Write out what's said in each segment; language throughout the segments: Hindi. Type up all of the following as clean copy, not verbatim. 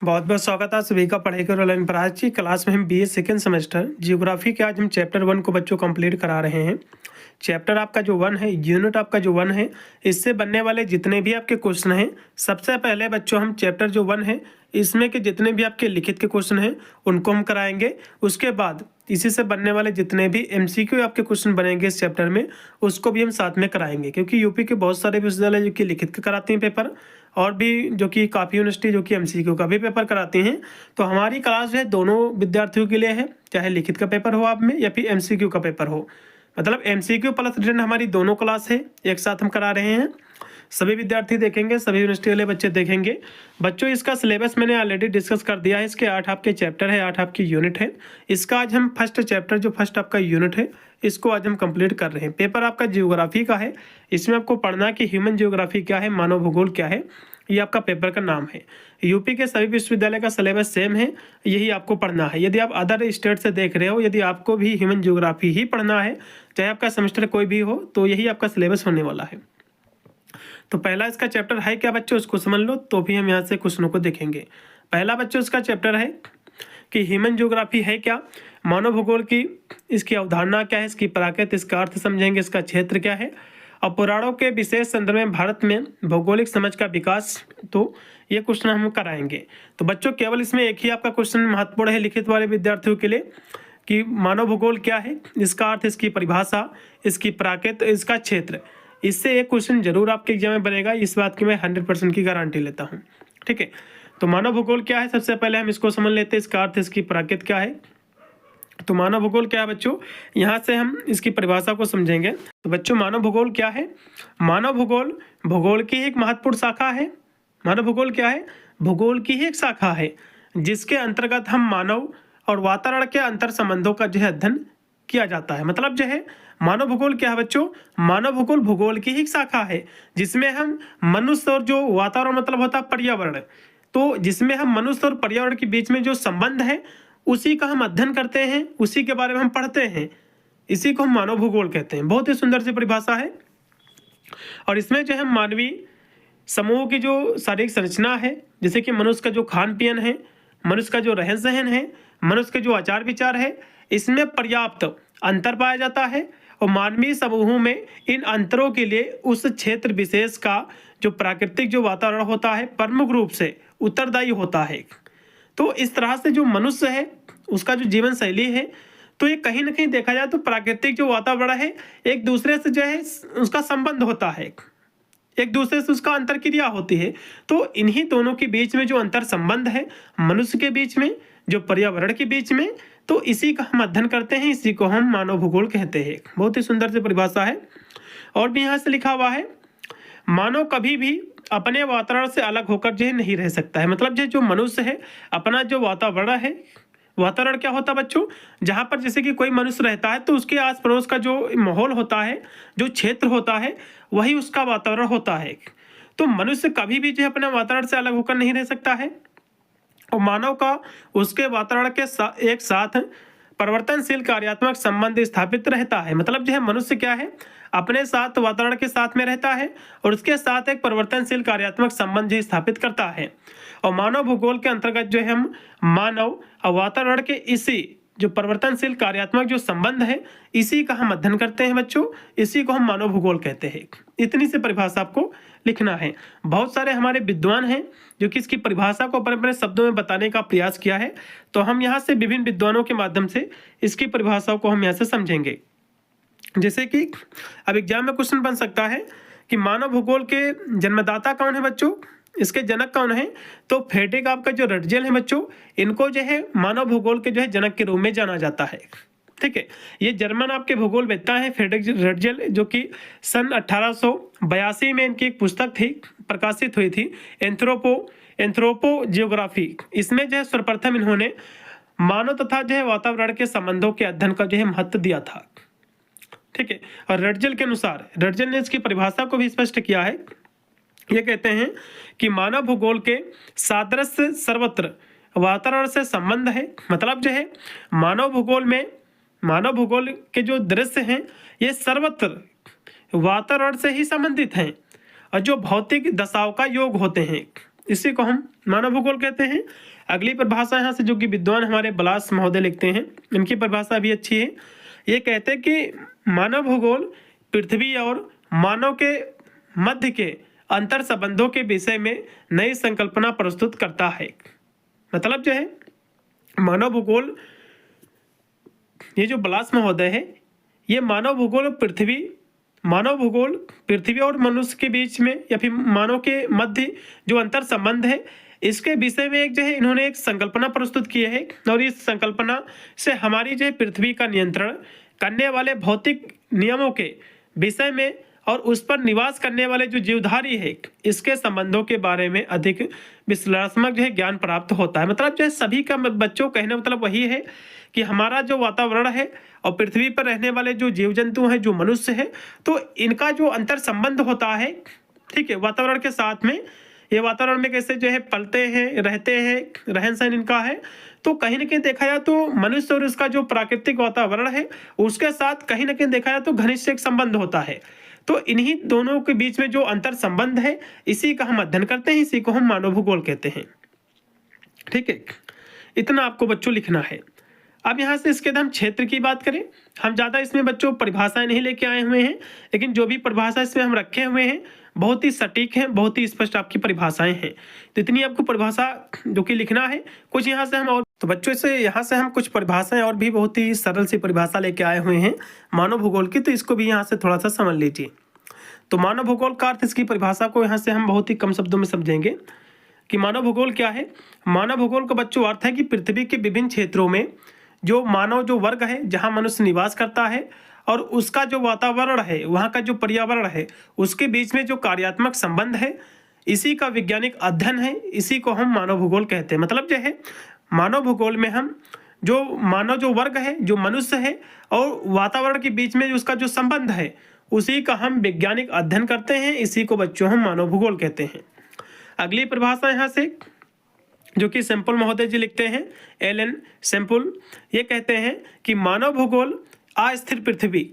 बहुत बहुत स्वागत है सभी का पढ़ाई करो ऑनलाइन पर। आज की क्लास में हम बीए सेकेंड सेमेस्टर जियोग्राफी के आज हम चैप्टर 1 को बच्चों कंप्लीट करा रहे हैं। चैप्टर आपका जो 1 है, यूनिट आपका जो 1 है, इससे बनने वाले जितने भी आपके क्वेश्चन हैं, सबसे पहले बच्चों हम चैप्टर जो 1 है इसमें के जितने भी आपके लिखित के क्वेश्चन हैं उनको हम कराएंगे। उसके बाद इसी से बनने वाले जितने भी एमसीक्यू आपके क्वेश्चन बनेंगे इस चैप्टर में उसको भी हम साथ में कराएंगे, क्योंकि यूपी के बहुत सारे विश्वविद्यालय जो कि लिखित के कराते हैं पेपर, और भी जो कि काफ़ी यूनिवर्सिटी जो कि एमसीक्यू का भी पेपर कराती हैं। तो हमारी क्लास जो है दोनों विद्यार्थियों के लिए है, चाहे लिखित का पेपर हो आप में या फिर एमसीक्यू का पेपर हो। मतलब एमसीक्यू प्लस रिटन हमारी दोनों क्लास है, एक साथ हम करा रहे हैं। सभी विद्यार्थी देखेंगे, सभी यूनिवर्सिटी वाले बच्चे देखेंगे। बच्चों इसका सिलेबस मैंने ऑलरेडी डिस्कस कर दिया है। इसके 8 आपके चैप्टर है, 8 आपकी यूनिट है। इसका आज हम फर्स्ट चैप्टर जो फर्स्ट आपका यूनिट है इसको आज हम कंप्लीट कर रहे हैं। पेपर आपका जियोग्राफी का है। इसमें आपको पढ़ना कि ह्यूमन जियोग्राफी क्या है, मानव भूगोल क्या है, ये आपका पेपर का नाम है। यूपी के सभी विश्वविद्यालय का सिलेबस सेम है, यही आपको पढ़ना है। यदि आप अदर स्टेट से देख रहे हो, यदि आपको भी ह्यूमन जियोग्राफी ही पढ़ना है, चाहे आपका सेमेस्टर कोई भी हो, तो यही आपका सिलेबस होने वाला है। तो पहला इसका चैप्टर है क्या बच्चों, उसको समझ लो, तो भी हम यहाँ से क्वेश्चनों को देखेंगे। पहला बच्चों इसका चैप्टर है कि ह्यूमन जियोग्राफी है क्या, मानव भूगोल की इसकी अवधारणा क्या है, इसकी प्रकृति, इसका अर्थ समझेंगे, इसका क्षेत्र क्या है, और पुराणों के विशेष संदर्भ में भारत में भौगोलिक समझ का विकास। तो ये क्वेश्चन हम कराएंगे। तो बच्चों केवल इसमें एक ही आपका क्वेश्चन महत्वपूर्ण है लिखित वाले विद्यार्थियों के लिए कि मानव भूगोल क्या है, इसका अर्थ, इसकी परिभाषा, इसकी प्रकृति, इसका क्षेत्र। इससे एक क्वेश्चन जरूर आपके एग्जाम में बनेगा, इस बात की मैं 100% की गारंटी लेता हूँ। ठीक है, तो मानव भूगोल क्या है, सबसे पहले हम इसको समझ लेते हैं। इसका अर्थ, इसकी प्रकृति क्या है। तो मानव भूगोल क्या है बच्चों, यहाँ से हम इसकी परिभाषा को समझेंगे। तो बच्चों मानव भूगोल क्या है, मानव भूगोल भूगोल की एक महत्वपूर्ण शाखा है। मानव भूगोल क्या है, भूगोल की ही एक शाखा है, जिसके अंतर्गत हम मानव और वातावरण के अंतर संबंधों का जो है अध्ययन किया जाता है। मतलब जो है मानव भूगोल क्या है बच्चों, मानव भूगोल भूगोल की ही शाखा है जिसमें हम मनुष्य और जो वातावरण मतलब होता है पर्यावरण, तो जिसमें हम मनुष्य और पर्यावरण के बीच में जो संबंध है उसी का हम अध्ययन करते हैं, उसी के बारे में हम पढ़ते हैं, इसी को हम मानव भूगोल कहते हैं। बहुत ही सुंदर सी परिभाषा है। और इसमें जो है मानवीय समूह की जो शारीरिक संरचना है, जैसे कि मनुष्य का जो खान पीन है, मनुष्य का जो रहन सहन है, मनुष्य के जो आचार विचार है, इसमें पर्याप्त अंतर पाया जाता है। और मानवीय समूहों में इन अंतरों के लिए उस क्षेत्र विशेष का जो प्राकृतिक जो वातावरण होता है प्रमुख रूप से उत्तरदायी होता है। तो इस तरह से जो मनुष्य है उसका जो जीवन शैली है, तो ये कहीं ना कहीं देखा जाए तो प्राकृतिक जो वातावरण है एक दूसरे से जो है उसका संबंध होता है, एक दूसरे से उसका अंतर क्रिया होती है। तो इन्हीं दोनों के बीच में जो अंतर संबंध है, मनुष्य के बीच में, जो पर्यावरण के बीच में, तो इसी का हम अध्ययन करते हैं, इसी को हम मानव भूगोल कहते हैं। बहुत ही सुंदर सी परिभाषा है। और भी यहाँ से लिखा हुआ है, मानव कभी भी अपने वातावरण से अलग होकर जो है नहीं रह सकता है। मतलब जो मनुष्य है अपना जो वातावरण है, वातावरण क्या होता है बच्चों, जहाँ पर जैसे कि कोई मनुष्य रहता है तो उसके आस पड़ोस का जो माहौल होता है, जो क्षेत्र होता है, वही उसका वातावरण होता है। तो मनुष्य कभी भी जो है अपने वातावरण से अलग होकर नहीं रह सकता है, और मानव का उसके वातावरण के एक साथ परिवर्तनशील कार्यात्मक संबंध स्थापित रहता है। मतलब जो है मनुष्य क्या है, अपने साथ वातावरण के साथ में रहता है और उसके साथ एक परिवर्तनशील कार्यात्मक संबंध जो स्थापित करता है। और मानव भूगोल के अंतर्गत जो है हम मानव और वातावरण के इसी जो परिवर्तनशील कार्यात्मक जो संबंध है, इसी का हम अध्ययन करते हैं बच्चों, इसी को हम मानव भूगोल कहते हैं। इतनी सी परिभाषा आपको लिखना है। बहुत सारे हमारे विद्वान हैं जो कि इसकी परिभाषा को अपने अपने शब्दों में बताने का प्रयास किया है, तो हम यहाँ से विभिन्न विद्वानों के माध्यम से इसकी परिभाषाओं को हम यहाँ से समझेंगे। जैसे कि अब एग्जाम में क्वेश्चन बन सकता है कि मानव भूगोल के जन्मदाता कौन है बच्चों, इसके जनक कौन है। तो फ्रेडरिक आपका जो रटजेल है बच्चों, इनको जो है मानव भूगोल के जो है जनक के रूप में जाना जाता है। ठीक है, ये जर्मन आपके भूगोल वेत्ता है फ्रेडरिक रटजेल, जो कि सन 1882 में इनकी एक पुस्तक थी, प्रकाशित हुई थी, एंथ्रोपो जियोग्राफी। इसमें जो है सर्वप्रथम इन्होंने मानव तथा जो है वातावरण के संबंधों के अध्ययन का जो है महत्व दिया था। ठीक है, और रटजेल के अनुसार, रटजेल ने इसकी परिभाषा को भी स्पष्ट किया है। ये कहते हैं कि मानव भूगोल के सादृश्य सर्वत्र वातावरण से संबंध है। मतलब जो है मानव भूगोल में, मानव भूगोल के जो दृश्य हैं ये सर्वत्र वातावरण से ही संबंधित हैं और जो भौतिक दशाओं का योग होते हैं, इसी को हम मानव भूगोल कहते हैं। अगली परिभाषा यहाँ से जो कि विद्वान हमारे बलास महोदय लिखते हैं, इनकी परिभाषा भी अच्छी है। ये कहते हैं कि मानव भूगोल पृथ्वी और मानव के मध्य के अंतर संबंधों के विषय में नई संकल्पना प्रस्तुत करता है। मतलब जो है मानव भूगोल, ये जो बलास महोदय है, ये मानव भूगोल पृथ्वी और मनुष्य के बीच में या फिर मानव के मध्य जो अंतर संबंध है, इसके विषय में एक जो है इन्होंने एक संकल्पना प्रस्तुत की है। और इस संकल्पना से हमारी जो है पृथ्वी का नियंत्रण करने वाले भौतिक नियमों के विषय में और उस पर निवास करने वाले जो जीवधारी है, इसके संबंधों के बारे में अधिक विश्लेषणात्मक जो है ज्ञान प्राप्त होता है। मतलब जो है सभी का बच्चों कहने मतलब वही है कि हमारा जो वातावरण है और पृथ्वी पर रहने वाले जो जीव जंतु हैं, जो मनुष्य है, तो इनका जो अंतर संबंध होता है, ठीक है, वातावरण के साथ में, ये वातावरण में कैसे जो है पलते हैं, रहते हैं, रहन सहन इनका है, तो कहीं ना कहीं देखा जाए तो मनुष्य और इसका जो प्राकृतिक वातावरण है उसके साथ कहीं ना कहीं देखा जाए तो घनिष्ठ एक संबंध होता है। तो इन्हीं दोनों के बीच में जो अंतर संबंध है, इसी का हम अध्ययन करते हैं, इसी को हम मानव भूगोल कहते हैं। ठीक है, इतना आपको बच्चों लिखना है। अब यहाँ से इसके हम क्षेत्र की बात करें, हम ज़्यादा इसमें बच्चों परिभाषाएं नहीं लेके आए हुए हैं, लेकिन जो भी परिभाषा इसमें हम रखे हुए हैं बहुत ही सटीक है, बहुत ही स्पष्ट आपकी परिभाषाएं हैं। तो इतनी आपको परिभाषा जो कि लिखना है। कुछ यहाँ से हम और तो बच्चों से यहाँ से हम कुछ परिभाषाएं और भी बहुत ही सरल सी परिभाषा लेके आए हुए हैं मानव भूगोल की, तो इसको भी यहाँ से थोड़ा सा समझ लीजिए। तो मानव भूगोल का अर्थ, इसकी परिभाषा को यहाँ से हम बहुत ही कम शब्दों में समझेंगे कि मानव भूगोल क्या है। मानव भूगोल का बच्चों अर्थ है कि पृथ्वी के विभिन्न क्षेत्रों में जो मानव जो वर्ग है, जहाँ मनुष्य निवास करता है और उसका जो वातावरण है, वहाँ का जो पर्यावरण है, उसके बीच में जो कार्यात्मक संबंध है, इसी का वैज्ञानिक अध्ययन है, इसी को हम मानव भूगोल कहते हैं। मतलब जो है मानव भूगोल में हम जो मानव जो वर्ग है, जो मनुष्य है और वातावरण के बीच में उसका जो संबंध है, उसी का हम वैज्ञानिक अध्ययन करते हैं, इसी को बच्चों हम मानव भूगोल कहते हैं। अगली परिभाषा यहाँ से जो कि सैंपल महोदय जी लिखते हैं, एलन सैंपल, ये कहते हैं कि मानव भूगोल अस्थिर पृथ्वी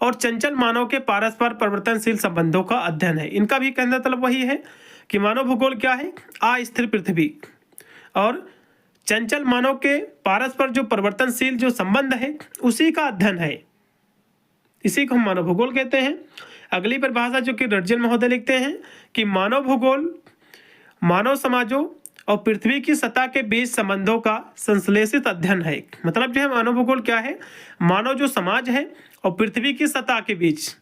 और चंचल मानव के परस्पर परिवर्तनशील संबंधों का अध्ययन है। इनका भी कहने का मतलब वही है कि मानव भूगोल क्या है, अस्थिर पृथ्वी और चंचल मानव के परस्पर जो परिवर्तनशील जो संबंध है, उसी का अध्ययन है, इसी को हम मानव भूगोल कहते हैं। अगली परिभाषा जो कि रटजन महोदय लिखते हैं कि मानव भूगोल मानव समाजों और पृथ्वी की सतह के बीच संबंधों का संश्लेषित अध्ययन है। मतलब जो है मानव भूगोल क्या है, मानव जो समाज है और पृथ्वी की सतह के बीच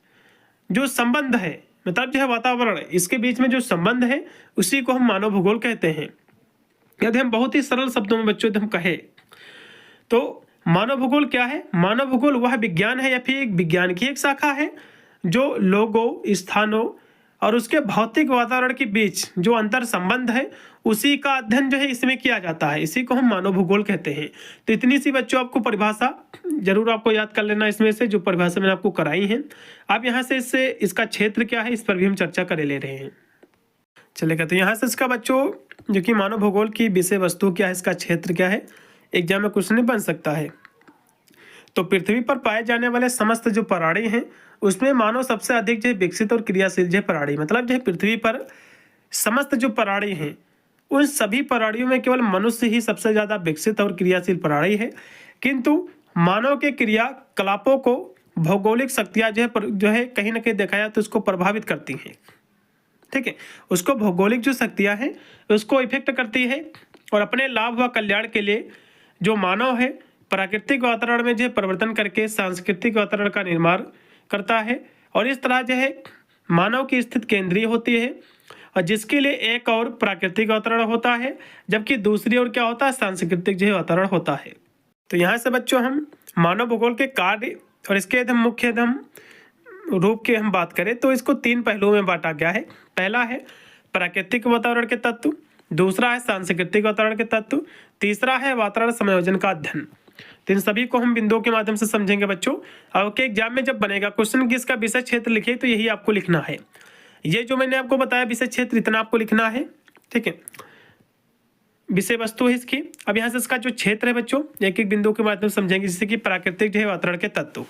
जो संबंध है, मतलब जो है वातावरण, इसके बीच में जो संबंध है, उसी को हम मानव भूगोल कहते हैं। यदि हम बहुत ही सरल शब्दों में बच्चों हम कहें तो मानव भूगोल क्या है, मानव भूगोल वह विज्ञान है या फिर एक विज्ञान की एक शाखा है जो लोगों, स्थानों और उसके भौतिक वातावरण के बीच जो अंतर संबंध है, उसी का अध्ययन जो है इसमें किया जाता है, इसी को हम मानव भूगोल कहते हैं। तो इतनी सी बच्चों आपको परिभाषा जरूर आपको याद कर लेना, इसमें से जो परिभाषा मैंने आपको कराई है। अब यहाँ से इससे इसका क्षेत्र क्या है, इस पर भी हम चर्चा कर ले रहे हैं। चलेगा, तो यहाँ से इसका बच्चों जो कि मानव भूगोल की विषय वस्तु क्या है, इसका क्षेत्र क्या है, एग्जाम में क्वेश्चन बन सकता है। तो पृथ्वी पर पाए जाने वाले समस्त जो प्राणी हैं, उसमें मानव सबसे अधिक जो विकसित और क्रियाशील जो प्राणी, मतलब जो पृथ्वी पर समस्त जो प्राणी हैं, उन सभी प्राणियों में केवल मनुष्य ही सबसे ज़्यादा विकसित और क्रियाशील प्राणी है। किंतु मानव के क्रियाकलापों को भौगोलिक शक्तियाँ जो है कहीं ना कहीं देखा जाए तो उसको प्रभावित करती हैं। ठीक है, उसको भौगोलिक जो शक्तियाँ हैं उसको इफेक्ट करती है और अपने लाभ व कल्याण के लिए जो मानव है प्राकृतिक वातावरण में जो परिवर्तन करके सांस्कृतिक वातावरण का निर्माण करता है। और इस तरह जो है मानव की स्थिति केंद्रीय होती है और जिसके लिए एक और प्राकृतिक वातावरण होता है, जबकि दूसरी ओर क्या होता है, सांस्कृतिक जो है वातावरण होता है। तो यहाँ से बच्चों हम मानव भूगोल के कार्य और इसके मुख्य रूप के हम बात करें तो इसको 3 पहलुओं में बांटा गया है। पहला है प्राकृतिक वातावरण के तत्व, दूसरा है सांस्कृतिक वातावरण के तत्व, तीसरा है वातावरण समायोजन का अध्ययन। तो इन सभी को हम बिंदुओं के माध्यम से समझेंगे बच्चों। अब के एग्जाम में जब बनेगा क्वेश्चन कि इसका विषय क्षेत्र लिखिए, तो यही आपको लिखना है। ये जो मैंने आपको बताया विषय क्षेत्र, इतना आपको लिखना है। ठीक है, विषय वस्तु है इसकी। अब यहाँ से इसका जो क्षेत्र है बच्चों, एक एक बिंदु के माध्यम से समझेंगे, जैसे कि प्राकृतिक जो है वातावरण के तत्व।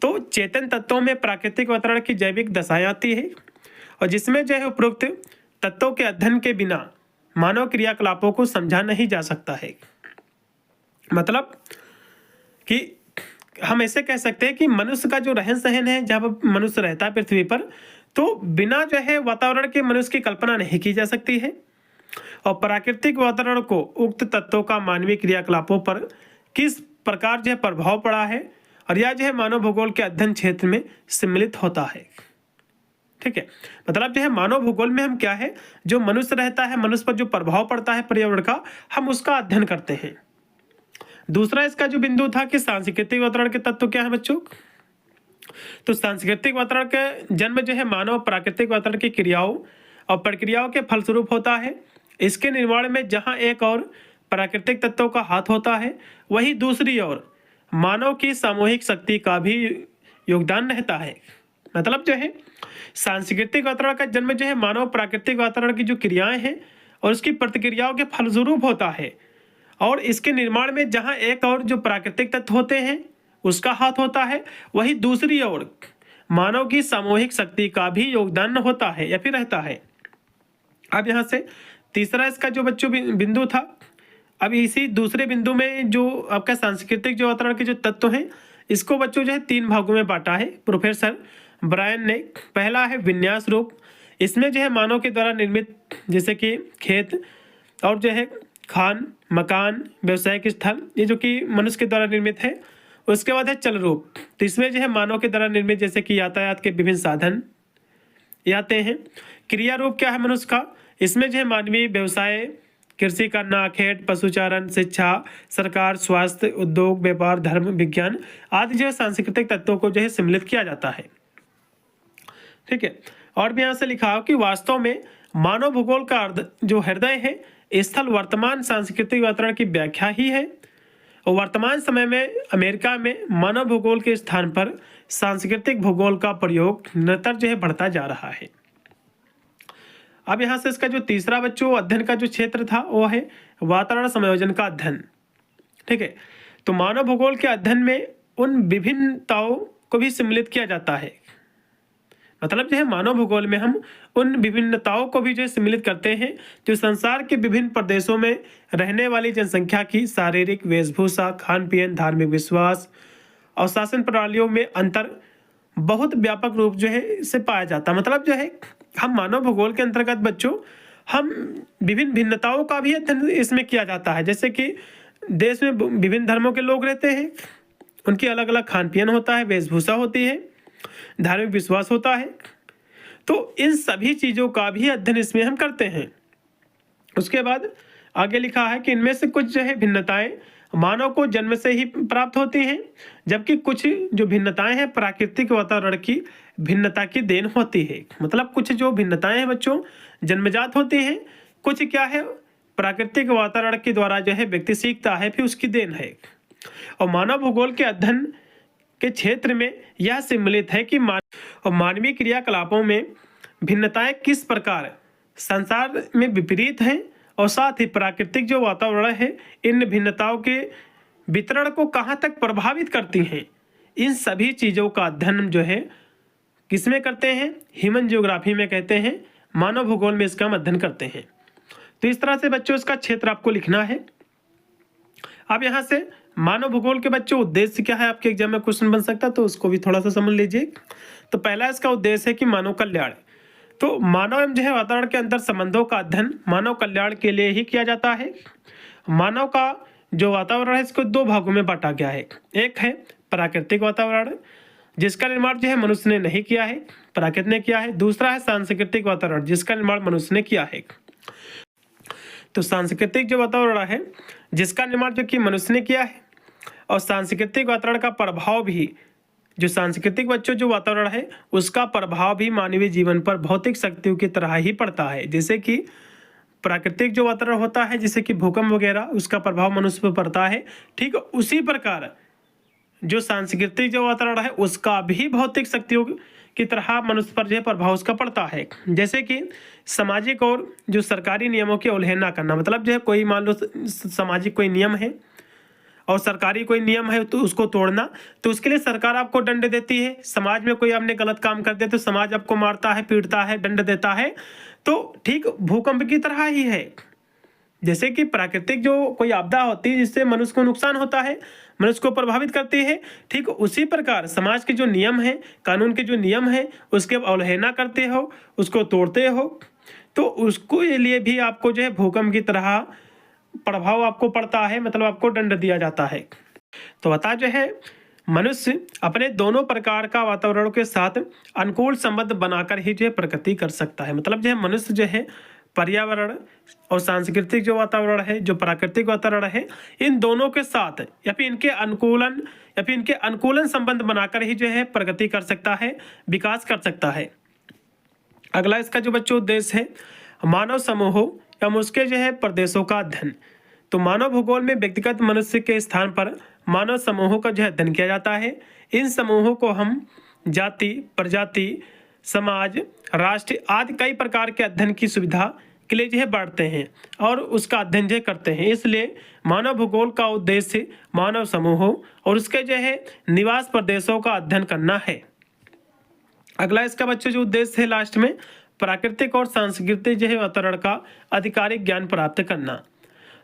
तो चेतन तत्वों में प्राकृतिक वातावरण की जैविक दशाएं आती है और जिसमें जो है उपरोक्त तत्वों के अध्ययन के बिना मानव क्रियाकलापों को समझा नहीं जा सकता है। मतलब कि हम ऐसे कह सकते हैं कि मनुष्य का जो रहन सहन है, जब मनुष्य रहता है पृथ्वी पर, तो बिना जो है वातावरण के मनुष्य की कल्पना नहीं की जा सकती है। और प्राकृतिक वातावरण को उक्त तत्वों का मानवीय क्रियाकलापों पर किस प्रकार जो है प्रभाव पड़ा है, और यह जो है मानव भूगोल के अध्ययन क्षेत्र में सम्मिलित होता है। ठीक है, मतलब जो है मानव भूगोल में हम क्या है, जो मनुष्य रहता है, मनुष्य पर जो प्रभाव पड़ता है पर्यावरण का, हम उसका अध्ययन करते हैं। दूसरा इसका जो बिंदु था कि सांस्कृतिक वातावरण के तत्व क्या है बच्चों, तो सांस्कृतिक वातावरण का जन्म जो है मानव प्राकृतिक वातावरण की क्रियाओं और प्रक्रियाओं के फलस्वरूप होता है। इसके निर्माण में जहां एक और प्राकृतिक तत्वों का हाथ होता है, वहीं दूसरी ओर मानव की सामूहिक शक्ति का भी योगदान रहता है। मतलब जो है सांस्कृतिक वातावरण का जन्म जो है मानव प्राकृतिक वातावरण की जो क्रियाएं हैं और उसकी प्रतिक्रियाओं के फलस्वरूप होता है, और इसके निर्माण में जहां एक और जो प्राकृतिक तत्व होते हैं उसका हाथ होता है, वही दूसरी ओर मानव की सामूहिक शक्ति का भी योगदान होता है या फिर रहता है। अब यहाँ से तीसरा इसका जो बच्चों बिंदु था, अब इसी दूसरे बिंदु में जो आपका सांस्कृतिक जो वातावरण के जो तत्व हैं, इसको बच्चों जो है 3 भागों में बांटा है प्रोफेसर ब्रायन ने। पहला है विन्यास रूप, इसमें जो है मानव के द्वारा निर्मित जैसे कि खेत और जो है खान, मकान, व्यवसायिक स्थल, ये जो कि मनुष्य के द्वारा निर्मित है। उसके बाद है चल रूप, तो इसमें जो है मानव के द्वारा निर्मित जैसे कि यातायात के विभिन्न साधन ये आते हैं। क्रिया रूप क्या है मनुष्य का, इसमें जो है मानवीय व्यवसाय, कृषि करना, खेत, पशुचारण, शिक्षा, सरकार, स्वास्थ्य, उद्योग, व्यापार, धर्म, विज्ञान आदि जो है सांस्कृतिक तत्वों को जो है सम्मिलित किया जाता है। ठीक है, और भी यहाँ से लिखा हो कि वास्तव में मानव भूगोल का जो हृदय है स्थल वर्तमान सांस्कृतिक वातावरण की व्याख्या ही है। और वर्तमान समय में अमेरिका में मानव भूगोल के स्थान पर सांस्कृतिक भूगोल का प्रयोग निरंतर जो है बढ़ता जा रहा है। अब यहाँ से इसका जो तीसरा बच्चों अध्ययन का जो क्षेत्र था वो है वातावरण समायोजन का अध्ययन। ठीक है, तो मानव भूगोल के अध्ययन में उन विभिन्नताओं को भी सम्मिलित किया जाता है। मतलब जो है मानव भूगोल में हम उन विभिन्नताओं को भी जो है सम्मिलित करते हैं जो संसार के विभिन्न प्रदेशों में रहने वाली जनसंख्या की शारीरिक वेशभूषा, खान पीन, धार्मिक विश्वास और शासन प्रणालियों में अंतर बहुत व्यापक रूप जो है से पाया जाता है। मतलब जो है हम मानव भूगोल के अंतर्गत बच्चों हम विभिन्न भिन्नताओं का भी अध्ययन इसमें किया जाता है। जैसे कि देश में विभिन्न धर्मों के लोग रहते हैं, उनकी अलग अलग खान पीन होता है, वेशभूषा होती है, धार्मिक विश्वास होता है, तो इन सभी चीज़ों का भी अध्ययन इसमें हम करते हैं। उसके बाद आगे लिखा है कि इनमें से कुछ जो है भिन्नताएं मानव को जन्म से ही प्राप्त होती हैं, जबकि कुछ जो भिन्नताएं हैं प्राकृतिक वातावरण की भिन्नता की देन होती है। मतलब कुछ जो भिन्नताएं हैं बच्चों जन्मजात होती हैं, कुछ क्या है प्राकृतिक वातावरण के द्वारा जो है व्यक्ति सीखता है, फिर उसकी देन है। और मानव भूगोल के अध्ययन के क्षेत्र में यह सम्मिलित है कि मानवीय क्रियाकलापों में भिन्नताएं किस प्रकार संसार में विपरीत हैं, और साथ ही प्राकृतिक जो वातावरण है इन भिन्नताओं के वितरण को कहाँ तक प्रभावित करती हैं। इन सभी चीज़ों का अध्ययन जो है किसमें करते हैं, ह्यूमन जियोग्राफी में कहते हैं, मानव भूगोल में इसका हम अध्ययन करते हैं। तो इस तरह से बच्चों इसका क्षेत्र आपको लिखना है। अब यहाँ से मानव भूगोल के बच्चों उद्देश्य क्या है, आपके एग्जाम में क्वेश्चन बन सकता है, तो उसको भी थोड़ा सा समझ लीजिए। तो पहला इसका उद्देश्य है कि मानव कल्याण। तो मानव एवं जो है वातावरण के अंतर संबंधों का अध्ययन मानव कल्याण के लिए ही किया जाता है। मानव का जो वातावरण है इसको 2 भागों में बांटा गया है। एक है प्राकृतिक वातावरण जिसका निर्माण जो है मनुष्य ने नहीं किया है, प्राकृतिक ने किया है। दूसरा है सांस्कृतिक वातावरण जिसका निर्माण मनुष्य ने किया है। तो सांस्कृतिक जो वातावरण है जिसका निर्माण जो कि मनुष्य ने किया है, और सांस्कृतिक वातावरण का प्रभाव भी जो सांस्कृतिक बच्चों जो वातावरण है उसका प्रभाव भी मानवीय जीवन पर भौतिक शक्तियों की तरह ही पड़ता है। जैसे कि प्राकृतिक जो वातावरण होता है जैसे कि भूकंप वगैरह, उसका प्रभाव मनुष्य पर पड़ता है, ठीक उसी प्रकार जो सांस्कृतिक जो वातावरण है उसका भी भौतिक शक्तियों की तरह मनुष्य पर जो है प्रभाव उसका पड़ता है। जैसे कि सामाजिक और जो सरकारी नियमों की उल्लंघना करना, मतलब जो है कोई मान लो सामाजिक कोई नियम है और सरकारी कोई नियम है तो उसको तोड़ना, तो उसके लिए सरकार आपको दंड देती है। समाज में कोई आपने गलत काम कर दिया तो समाज आपको मारता है, पीटता है, दंड देता है। तो ठीक भूकंप की तरह ही है, जैसे कि प्राकृतिक जो कोई आपदा होती है जिससे मनुष्य को नुकसान होता है, मनुष्य को प्रभावित करती है, ठीक उसी प्रकार समाज के जो नियम हैं, कानून के जो नियम हैं, उसके अवहेलना करते हो, उसको तोड़ते हो, तो उसको लिए भी आपको जो है भूकंप की तरह प्रभाव आपको पड़ता है, मतलब आपको दंड दिया जाता है। तो अतः जो है मनुष्य अपने दोनों प्रकार का वातावरण के साथ अनुकूल संबंध बनाकर ही जो है प्रगति कर सकता है। मतलब जो है मनुष्य जो है पर्यावरण और सांस्कृतिक जो वातावरण है, जो प्राकृतिक वातावरण है, इन दोनों के साथ या फिर इनके अनुकूलन संबंध बनाकर ही जो है प्रगति कर सकता है, विकास कर सकता है। अगला इसका जो बच्चों उद्देश्य है, मानव समूहों या उसके जो है प्रदेशों का अध्ययन। तो मानव भूगोल में व्यक्तिगत मनुष्य के स्थान पर मानव समूहों का जो है अध्ययन किया जाता है। इन समूहों को हम जाति, प्रजाति, समाज, राष्ट्र आदि कई प्रकार के अध्ययन की सुविधा के लिए जो है बांटते हैं और उसका अध्ययन जो करते हैं। इसलिए मानव भूगोल का उद्देश्य मानव समूहों और उसके जो है निवास प्रदेशों का अध्ययन करना है। अगला इसका बच्चों जो उद्देश्य है लास्ट में, प्राकृतिक और सांस्कृतिक जो है वातावरण का आधिकारिक ज्ञान प्राप्त करना।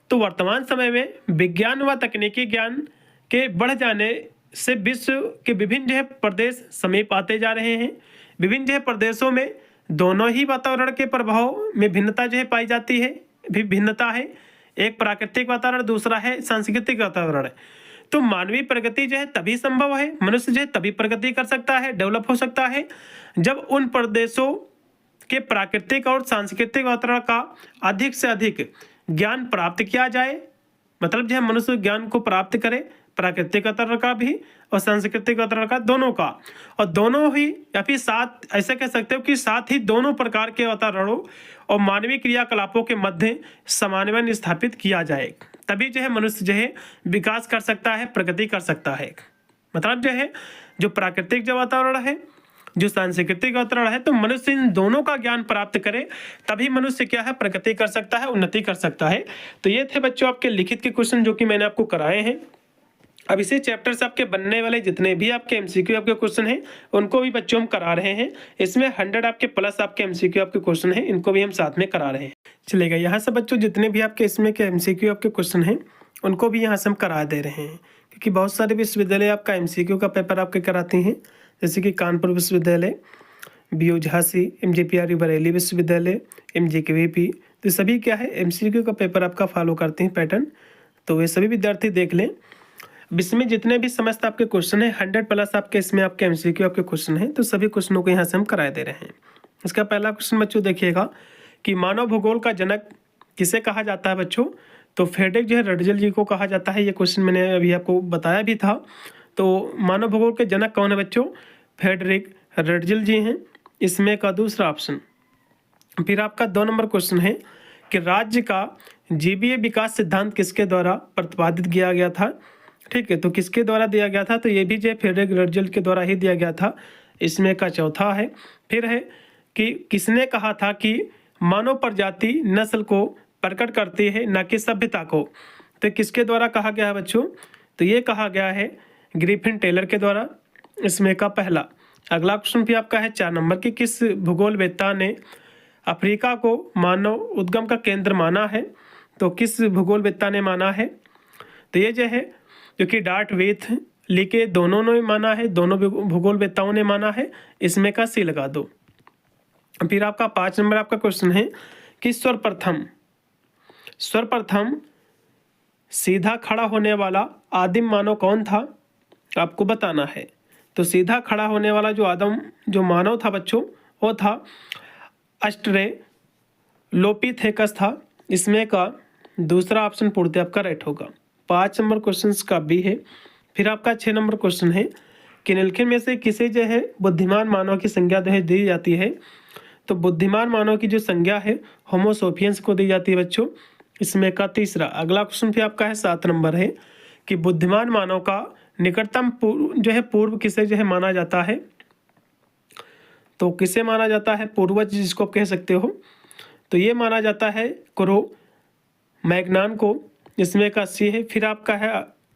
तो वर्तमान समय में विज्ञान व तकनीकी ज्ञान के बढ़ जाने से विश्व के विभिन्न जो है प्रदेश समीप आते जा रहे हैं। विभिन्न जो है प्रदेशों में दोनों ही वातावरण के प्रभाव में भिन्नता जो है पाई जाती है, भिन्नता है। एक प्राकृतिक वातावरण, दूसरा है सांस्कृतिक वातावरण। तो मानवीय प्रगति जो है तभी संभव है, मनुष्य जो है तभी प्रगति कर सकता है, डेवलप हो सकता है, जब उन प्रदेशों के प्राकृतिक और सांस्कृतिक वातावरण का अधिक से अधिक ज्ञान प्राप्त किया जाए। मतलब जो है मनुष्य ज्ञान को प्राप्त करे, प्राकृतिक वातावरण का भी और सांस्कृतिक वातावरण का, दोनों का, और दोनों ही या फिर साथ, ऐसे कह सकते हो कि साथ ही दोनों प्रकार के वातावरणों और मानवीय क्रियाकलापों के मध्य समन्वय स्थापित किया जाए। तभी जो है मनुष्य जो है विकास कर सकता है, प्रगति कर सकता है। मतलब जो है जो प्राकृतिक जो वातावरण है, जो सांस्कृतिक वातावरण है, तो मनुष्य इन दोनों का ज्ञान प्राप्त करे तभी मनुष्य क्या है प्रगति कर सकता है, उन्नति कर सकता है। तो ये थे बच्चों आपके लिखित के क्वेश्चन जो कि मैंने आपको कराए हैं। अब इसी चैप्टर से आपके बनने वाले जितने भी आपके एमसीक्यू आपके क्वेश्चन हैं उनको भी बच्चों हम करा रहे हैं। इसमें 100 आपके प्लस आपके एमसीक्यू आपके क्वेश्चन हैं, इनको भी हम साथ में करा रहे हैं। चलेगा, यहाँ से बच्चों जितने भी आपके इसमें के एमसीक्यू आपके क्वेश्चन हैं उनको भी यहाँ से हम करा दे रहे हैं, क्योंकि बहुत सारे विश्वविद्यालय आपका एमसीक्यू का पेपर आपके कराती हैं, जैसे कि कानपुर विश्वविद्यालय, BU झांसी, MGPRU बरेली विश्वविद्यालय, MGKVP। तो सभी क्या है एमसीक्यू का पेपर आपका फॉलो करते हैं पैटर्न। तो वे सभी विद्यार्थी देख लें। इसमें जितने भी समस्त आपके क्वेश्चन हैं 100 प्लस आपके इसमें आपके एमसीक्यू आपके क्वेश्चन हैं, तो सभी क्वेश्चनों को यहाँ से हम कराए दे रहे हैं। इसका पहला क्वेश्चन बच्चों देखिएगा कि मानव भूगोल का जनक किसे कहा जाता है बच्चों। तो फ्रेडरिक जो है रटजल जी को कहा जाता है। ये क्वेश्चन मैंने अभी आपको बताया भी था। तो मानव भूगोल के जनक कौन है बच्चों? फ्रेडरिक रटजल जी हैं। इसमें का दूसरा ऑप्शन। फिर आपका 2 नंबर क्वेश्चन है कि राज्य का जीवीय विकास सिद्धांत किसके द्वारा प्रतिपादित किया गया था। ठीक है, तो किसके द्वारा दिया गया था? तो ये भी जो फ्रेडरिक रटजल के द्वारा ही दिया गया था। इसमें का चौथा है। फिर है कि किसने कहा था कि मानव प्रजाति नस्ल को प्रकट करती है न कि सभ्यता को। तो किसके द्वारा कहा गया है बच्चों? तो ये कहा गया है ग्रिफिन टेलर के द्वारा। इसमें का पहला। अगला क्वेश्चन भी आपका है 4 नंबर की, किस भूगोलवेत्ता ने अफ्रीका को मानव उद्गम का केंद्र माना है। तो किस भूगोलवेत्ता ने माना है? तो ये जो है जो कि डार्टवेथ लिके दोनों ने माना है, दोनों भूगोलवेत्ताओं ने माना है। इसमें का सी लगा दो। फिर आपका 5 नंबर आपका क्वेश्चन है कि सर्वप्रथम सीधा खड़ा होने वाला आदिम मानव कौन था, आपको बताना है। तो सीधा खड़ा होने वाला जो मानव था बच्चों, वो था ऑस्ट्रेलोपिथेकस था। इसमें का दूसरा ऑप्शन पूर्ति आपका राइट होगा। 5 नंबर क्वेश्चन का भी है। फिर आपका 6 नंबर क्वेश्चन है कि निम्नलिखित में से किसे जो है बुद्धिमान मानव की संज्ञा जो है दी जाती है। तो बुद्धिमान मानव की जो संज्ञा है होमो सेपियंस को दी जाती है बच्चों। इसमें का तीसरा। अगला क्वेश्चन भी आपका है 7 नंबर है कि बुद्धिमान मानव का निकटतम पूर्व किसे जो है माना जाता है। तो किसे माना जाता है? पूर्वज जिसको आप कह सकते हो। तो ये माना जाता है क्रो मैग्नान को। इसमें का सी है। फिर आपका है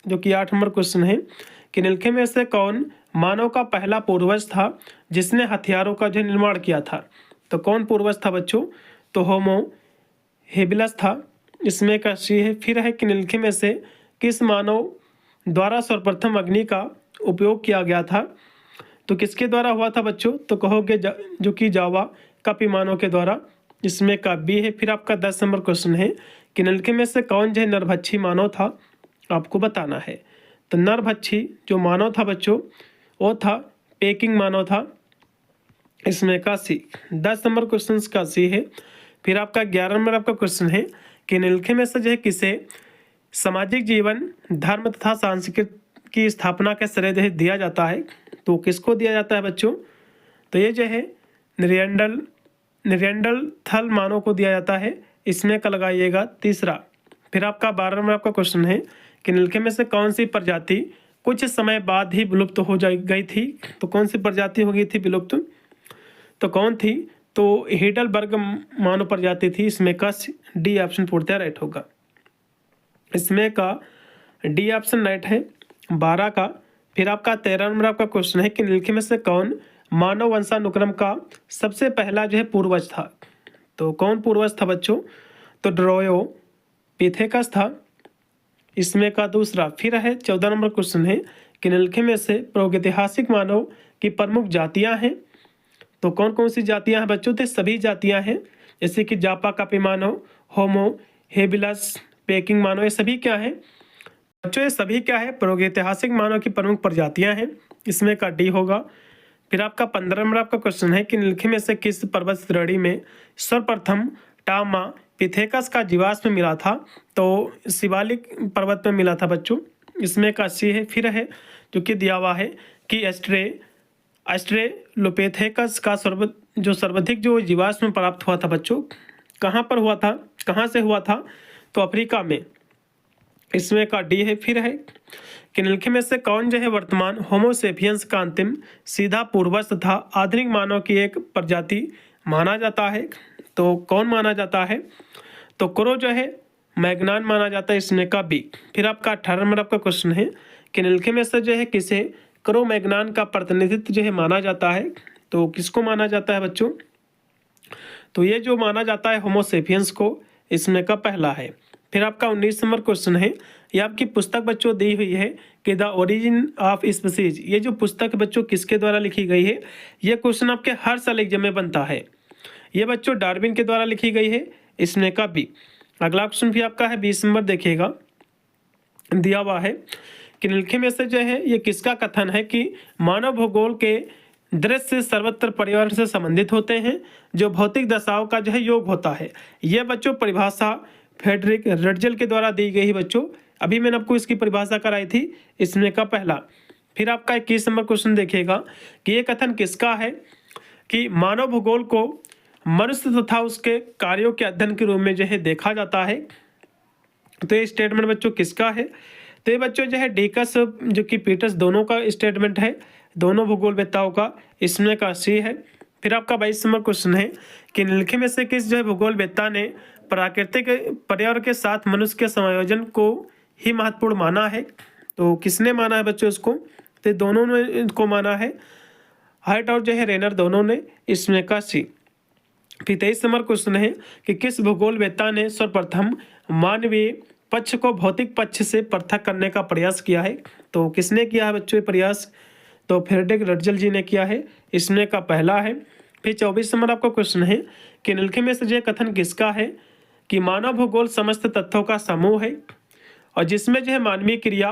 जो कि 8 नंबर क्वेश्चन है कि निम्नलिखित में से कौन मानव का पहला पूर्वज था जिसने हथियारों का जो निर्माण किया था। तो कौन पूर्वज था बच्चों, तो होमो हेबिलस था। इसमें का सी है। फिर है कि निम्नलिखित में से किस मानव द्वारा सर्वप्रथम अग्नि का उपयोग किया गया था। तो किसके द्वारा हुआ था बच्चों, तो कहोगे जो कि जावा कपी मानव के द्वारा। इसमें का बी है। फिर आपका 10 नंबर क्वेश्चन है कि निम्नलिखित में से कौन जो है नरभक्षी मानव था, आपको बताना है। तो नरभक्षी जो मानव था बच्चों वो था पेकिंग मानव था। इसमें का सी। 10 नंबर क्वेश्चन का सी है। फिर आपका 11 नंबर आपका क्वेश्चन है कि निम्नलिखित में से जो है किसे सामाजिक जीवन धर्म तथा संस्कृति की स्थापना का श्रेय जो है दिया जाता है। तो किसको दिया जाता है बच्चों, तो ये जो है नियंडरथल मानव को दिया जाता है। इसमें का लगाइएगा तीसरा। फिर आपका 12 नंबर आपका क्वेश्चन है कि निम्नलिखित में से कौन सी प्रजाति कुछ समय बाद ही विलुप्त हो गई थी। तो कौन सी प्रजाति हो गई थी विलुप्त, तो कौन थी, तो हेडलबर्ग मानव प्रजाति थी। इसमें का डी ऑप्शन पूर्णतः राइट होगा। इसमें का डी ऑप्शन राइट है 12 का। फिर आपका 13 नंबर आपका क्वेश्चन है कि निम्नलिखित में से कौन मानव वंशानुक्रम का सबसे पहला जो है पूर्वज था। तो कौन पूर्वज था बच्चों, तो ड्रोयो पिथेकस था। इसमें का दूसरा। फिर है 14 नंबर क्वेश्चन है कि निम्नलिखित में से प्रागैतिहासिक मानव की प्रमुख जातियां हैं। तो कौन कौन सी जातियां हैं बच्चों, तो सभी जातियां हैं, जैसे कि जापा कापी मानव, होमो हेबिलस, पेकिंग मानव, ये सभी क्या है बच्चों, ये सभी क्या है प्रागैतिहासिक मानव की प्रमुख प्रजातियां हैं। इसमें का डी होगा। फिर आपका 15 नंबर आपका क्वेश्चन है कि निम्नलिखित में से किस पर्वत श्रेणी में सर्वप्रथम टामा पिथेकस का जीवाश्म मिला था। तो शिवालिक पर्वत में मिला था बच्चों। इसमें का सी है। फिर है जो कि दिया हुआ है कि ऑस्ट्रेलोपिथेकस का सर्वाधिक जो जीवाश्म प्राप्त हुआ था बच्चों, कहाँ पर हुआ था, कहाँ से हुआ था, तो अफ्रीका में। इसमें का डी है। फिर है कि निम्नलिखित में से कौन जो है वर्तमान होमोसेपियंस का अंतिम सीधा पूर्वज तथा आधुनिक मानव की एक प्रजाति माना जाता है। तो कौन माना जाता है, तो क्रो जो है मैग्नान माना जाता है। इसमें का बी। फिर आपका 18 नंबर आपका क्वेश्चन है कि निम्नलिखित में से जो है किसे क्रो मैग्नान का प्रतिनिधित्व जो है माना जाता है। तो किसको माना जाता है बच्चों, तो ये जो माना जाता है होमोसेपियंस को। इसमें का पहला है। फिर आपका 19 नंबर क्वेश्चन है, ये आपकी पुस्तक बच्चों दी हुई है कि द ओरिजिन ऑफ स्पीसीज। ये जो पुस्तक बच्चों किसके द्वारा लिखी गई है, ये क्वेश्चन आपके हर साल एग्जाम में बनता है। ये बच्चों डार्विन के द्वारा लिखी गई है। इसमें का बी। अगला क्वेश्चन भी आपका है 20 नंबर, देखिएगा दिया हुआ है कि निम्नलिखित में से जो है ये किसका कथन है कि मानव भूगोल के दृश्य सर्वत्र पर्यावरण से संबंधित होते हैं जो भौतिक दशाओं का जो है योग होता है। यह बच्चों परिभाषा फ्रेडरिक रटजल के द्वारा दी गई है बच्चों। अभी मैंने आपको इसकी परिभाषा कराई थी। इसमें का पहला। फिर आपका 21 नंबर क्वेश्चन देखिएगा कि ये कथन किसका है कि मानव भूगोल को मनुष्य तथा उसके कार्यों के अध्ययन के रूप में जो है देखा जाता है। तो ये स्टेटमेंट बच्चों किसका है, तो ये बच्चों जो है डेकस जो कि पीटर्स दोनों का स्टेटमेंट है, दोनों भूगोलवेत्ताओं का। इसमें का सी है। फिर आपका 22 नंबर क्वेश्चन है कि निम्नलिखित में से किस जो है भूगोलवेत्ता ने प्राकृतिक पर्यावरण के साथ मनुष्य के समायोजन को ही महत्वपूर्ण माना है। तो किसने माना है बच्चों इसको, तो दोनों ने इनको माना है, हाइट और जो है रेनर दोनों ने। इसमें का सी। फिर 23 नंबर क्वेश्चन है कि किस भूगोलवेत्ता ने सर्वप्रथम मानवीय पक्ष को भौतिक पक्ष से पृथक करने का प्रयास किया है। तो किसने किया है बच्चों ये प्रयास, तो फ्रेडरिक रटजल जी ने किया है। इसमें का पहला है। फिर 24 नंबर आपका क्वेश्चन है कि निम्नलिखित में से यह कथन किसका है कि मानव भूगोल समस्त तथ्यों का समूह है और जिसमें जो है मानवीय क्रिया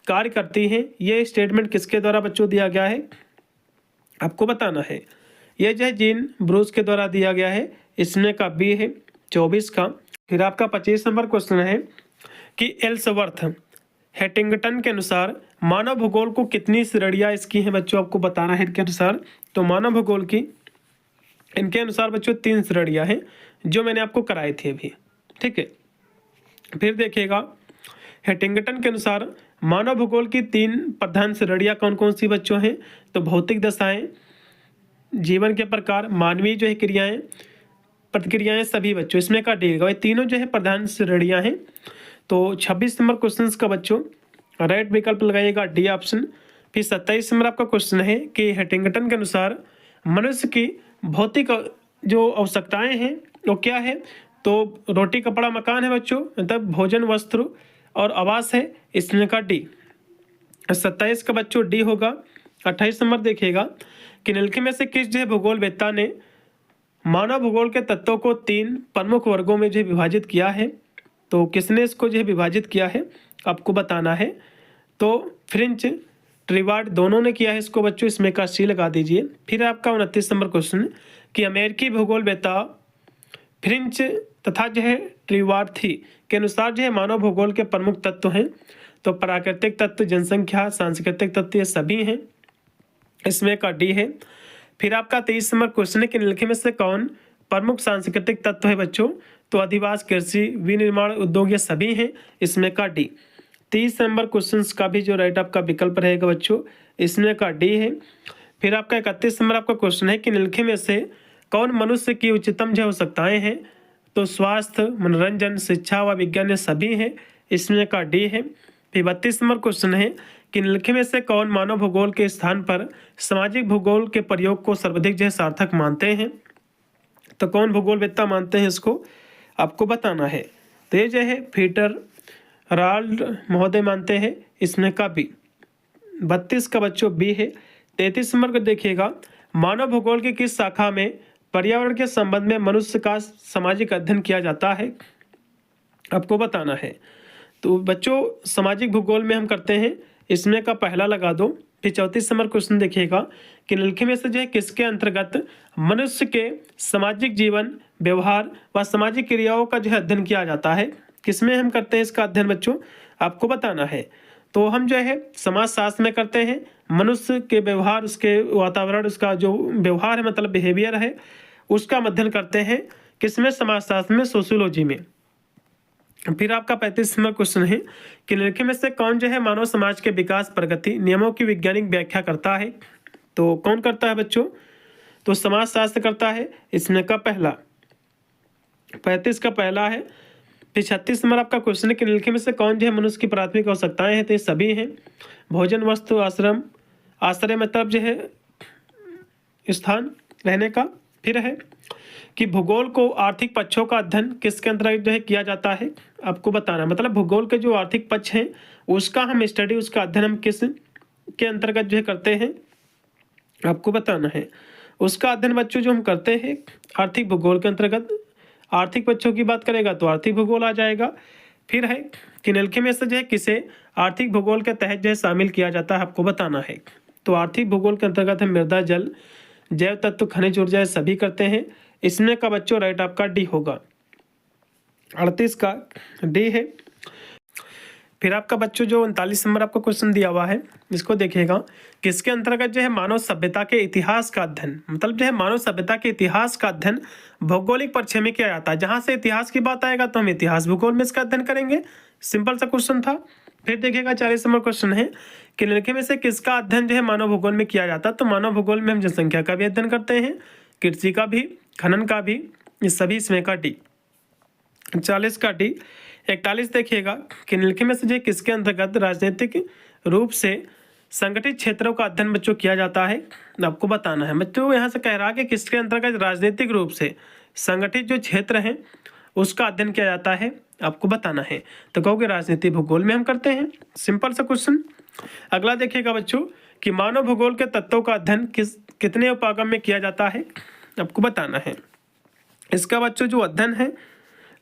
कार्य करती है। ये स्टेटमेंट किसके द्वारा बच्चों दिया गया है, आपको बताना है। यह जो है जीन ब्रूस के द्वारा दिया गया है। इसमें का बी है 24 का। फिर आपका 25 नंबर क्वेश्चन है कि एल्सवर्थ हैटिंगटन के अनुसार मानव भूगोल को कितनी श्रेणियां इसकी हैं बच्चों, आपको बताना है इनके अनुसार। तो मानव भूगोल की इनके अनुसार बच्चों 3 श्रेणियां हैं जो मैंने आपको कराई थी अभी, ठीक है। फिर देखिएगा हैटिंगटन के अनुसार मानव भूगोल की 3 प्रधान श्रेणियां कौन कौन सी बच्चों हैं, तो भौतिक दशाएं, जीवन के प्रकार, मानवीय जो है क्रियाएं, प्रतिक्रियाएं सभी बच्चों। इसमें का डी, तीनों जो है प्रधान श्रेणियां हैं। तो 26 नंबर क्वेश्चन का बच्चों राइट विकल्प लगाइएगा डी ऑप्शन। फिर 27 नंबर आपका क्वेश्चन है कि हंटिंगटन के अनुसार मनुष्य की भौतिक जो आवश्यकताएं हैं वो क्या है? तो रोटी कपड़ा मकान है बच्चों, मतलब भोजन वस्त्र और आवास है, इसमें का डी। 27 का बच्चों डी होगा। 28 नंबर देखिएगा कि निम्नलिखित में से किस जो है भूगोलवेत्ता ने मानव भूगोल के तत्वों को 3 प्रमुख वर्गों में जो है विभाजित किया है? तो किसने इसको जो है विभाजित किया है आपको बताना है। तो फ्रेंच ट्रिवार्ड दोनों ने किया है इसको बच्चों, इसमें का सी लगा दीजिए। फिर आपका 29 नंबर क्वेश्चन कि अमेरिकी भूगोलवेत्ता फ्रेंच तथा जो है ट्रिवार्थी के अनुसार जो है मानव भूगोल के प्रमुख तत्व हैं? तो प्राकृतिक तत्व, जनसंख्या, सांस्कृतिक तत्व, ये सभी हैं, इसमें का डी है। फिर आपका 23 नंबर क्वेश्चन है कि निम्नलिखित में से कौन प्रमुख सांस्कृतिक तत्व है बच्चों? तो अधिवास, कृषि, विनिर्माण उद्योग, ये सभी हैं, इसमें का डी। 30 नंबर क्वेश्चन का भी जो राइट आपका विकल्प रहेगा बच्चों, इसमें का डी है। फिर आपका 31 नंबर आपका क्वेश्चन है कि निम्नलिखित में से कौन मनुष्य की उच्चतम जो आवश्यकताएं हैं? तो स्वास्थ्य, मनोरंजन, शिक्षा व विज्ञान, ये सभी हैं, इसमें का डी है। फिर 32 नंबर क्वेश्चन है कि निम्नलिखित में से कौन मानव भूगोल के स्थान पर सामाजिक भूगोल के प्रयोग को सर्वाधिक जो है सार्थक मानते हैं? तो कौन भूगोलवेत्ता मानते हैं इसको आपको बताना है। तो ये जो है पीटर राल्ड महोदय मानते हैं, इसमें का बी। 32 का बच्चों बी है। 33 नंबर को देखिएगा, मानव भूगोल की किस शाखा में पर्यावरण के संबंध में मनुष्य का सामाजिक अध्ययन किया जाता है? आपको बताना है। तो बच्चों सामाजिक भूगोल में हम करते हैं, इसमें का पहला लगा दो। फिर 34 नंबर क्वेश्चन देखिएगा कि निम्नलिखित में से जो है किसके अंतर्गत मनुष्य के सामाजिक जीवन, व्यवहार व सामाजिक क्रियाओं का जो है अध्ययन किया जाता है? किसमें हम करते हैं इसका अध्ययन बच्चों आपको बताना है। तो हम जो है समाजशास्त्र में करते हैं, मनुष्य के व्यवहार, उसके वातावरण, उसका जो व्यवहार है मतलब बिहेवियर है, उसका अध्ययन करते हैं किसमें? समाजशास्त्र में, सोशियोलॉजी में। फिर आपका 35 नंबर क्वेश्चन है कि निम्नलिखित में से कौन जो है मानव समाज के विकास, प्रगति, नियमों की वैज्ञानिक व्याख्या करता है? तो कौन करता है बच्चों? तो समाजशास्त्र करता है, इसमें का पहला। 35 का पहला है। फिर 36 नंबर आपका क्वेश्चन है कि निम्नलिखित में से कौन जो है मनुष्य की प्राथमिक आवश्यकताएं हैं? तो ये सभी हैं, भोजन, वस्त्र, आश्रम, आश्रय मतलब जो है स्थान रहने का। फिर है कि भूगोल को आर्थिक पक्षों का अध्ययन किसके अंतर्गत जो है किया जाता है? आपको बताना, मतलब भूगोल के जो आर्थिक पक्ष हैं उसका हम स्टडी, उसका अध्ययन हम किस के अंतर्गत जो है करते हैं? आपको बताना है। उसका अध्ययन बच्चों जो हम करते हैं आर्थिक भूगोल के अंतर्गत। आर्थिक पक्षों की बात करेगा तो आर्थिक भूगोल आ जाएगा। फिर है कि निम्नलिखित में से जो है किसे आर्थिक भूगोल के तहत जो है शामिल किया जाता है? आपको बताना है। तो आर्थिक भूगोल के अंतर्गत हम मृदा, जल, जैव तत्व, खनिज ऊर्जा सभी करते हैं, इसमें का बच्चों राइट आपका डी होगा। 38 का डी है। फिर आपका बच्चों जो 39 नंबर आपका क्वेश्चन दिया हुआ है, इसको देखिएगा किसके अंतर्गत जो है मानव सभ्यता के इतिहास का अध्ययन, मतलब जो है मानव सभ्यता के इतिहास का अध्ययन भौगोलिक परिचय में किया जाता है। जहां से इतिहास की बात आएगा तो हम इतिहास भूगोल में इसका अध्ययन करेंगे। सिंपल सा क्वेश्चन था। फिर देखिएगा 40 नंबर क्वेश्चन है कि निम्नलिखित में से किसका अध्ययन जो है मानव भूगोल में किया जाता है? तो मानव भूगोल में हम जनसंख्या का भी अध्ययन करते हैं, कृषि का भी, खनन का भी, इस सभी इसमें का डी। 40 का डी। 41 देखिएगा कि निम्नलिखित में से जो किसके अंतर्गत राजनीतिक रूप से संगठित क्षेत्रों का अध्ययन बच्चों किया जाता है? आपको बताना है। बच्चों यहाँ से कह रहा है कि किसके अंतर्गत राजनीतिक रूप से संगठित जो क्षेत्र हैं उसका अध्ययन किया जाता है? आपको बताना है। तो कहोगे राजनीति भूगोल में हम करते हैं। सिंपल सा क्वेश्चन। अगला देखिएगा बच्चों कि मानव भूगोल के तत्वों का अध्ययन कितने उपागम में किया जाता है? आपको बताना है। इसका बच्चों जो अध्ययन है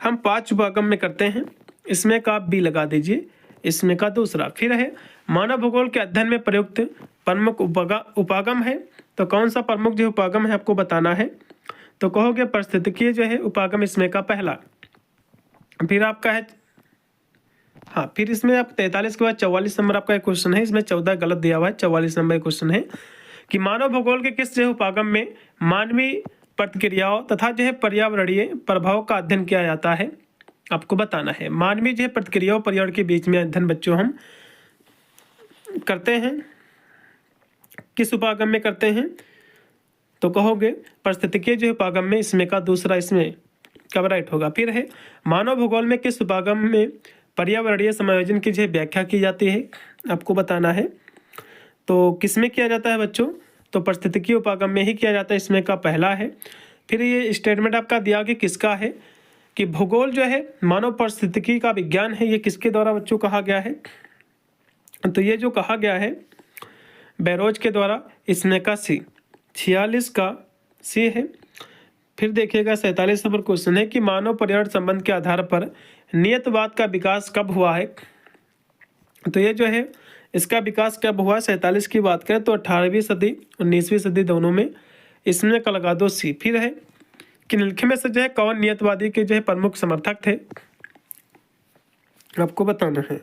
हम 5 उपागम में करते हैं, इसमें का आप बी लगा दीजिए, इसमें का दूसरा। फिर है मानव भूगोल के अध्ययन में प्रयुक्त प्रमुख उपागम है, तो कौन सा प्रमुख जो उपागम है आपको बताना है। तो कहोगे पारिस्थितिकीय जो है उपागम, इसमें का पहला। फिर आपका है हाँ, फिर इसमें आप 43 के बाद 44 नंबर आपका एक क्वेश्चन है, इसमें 14 गलत दिया हुआ है, 44 नंबर क्वेश्चन है कि मानव भूगोल के किस जो उपागम में मानवीय प्रतिक्रियाओं तथा जो है पर्यावरणीय प्रभाव का अध्ययन किया जाता है? आपको बताना है। मानवीय जो है प्रतिक्रियाओं पर्यावरण के बीच में अध्ययन बच्चों हम करते हैं, किस उपागम में करते हैं? तो कहोगे पारिस्थितिकीय जो उपागम में, इसमें का दूसरा, इसमें कब राइट होगा। फिर है मानव भूगोल में किस उपागम में पर्यावरणीय समायोजन की जो व्याख्या की जाती है? आपको बताना है। तो किस में किया जाता है बच्चों? तो पारिस्थितिकी उपागम में ही किया जाता है, इसमें का पहला है। फिर ये स्टेटमेंट आपका दिया कि किसका है, कि भूगोल जो है मानव पारिस्थितिकी का विज्ञान है, ये किसके द्वारा बच्चों कहा गया है? तो ये जो कहा गया है बैरोज के द्वारा, इसमें का सी, 46 का सी है। फिर देखिएगा 47 नंबर क्वेश्चन है कि मानव पर्यावरण संबंध के आधार पर नियतवाद का विकास कब हुआ है? तो ये जो है इसका विकास कब हुआ, 47 की बात करें तो 18वीं सदी 19वीं सदी दोनों में, इसमें का लगा दो सी। फिर है कि निम्नलिखित में से जो है कौन नियतवादी के जो है प्रमुख समर्थक थे, आपको बताना है।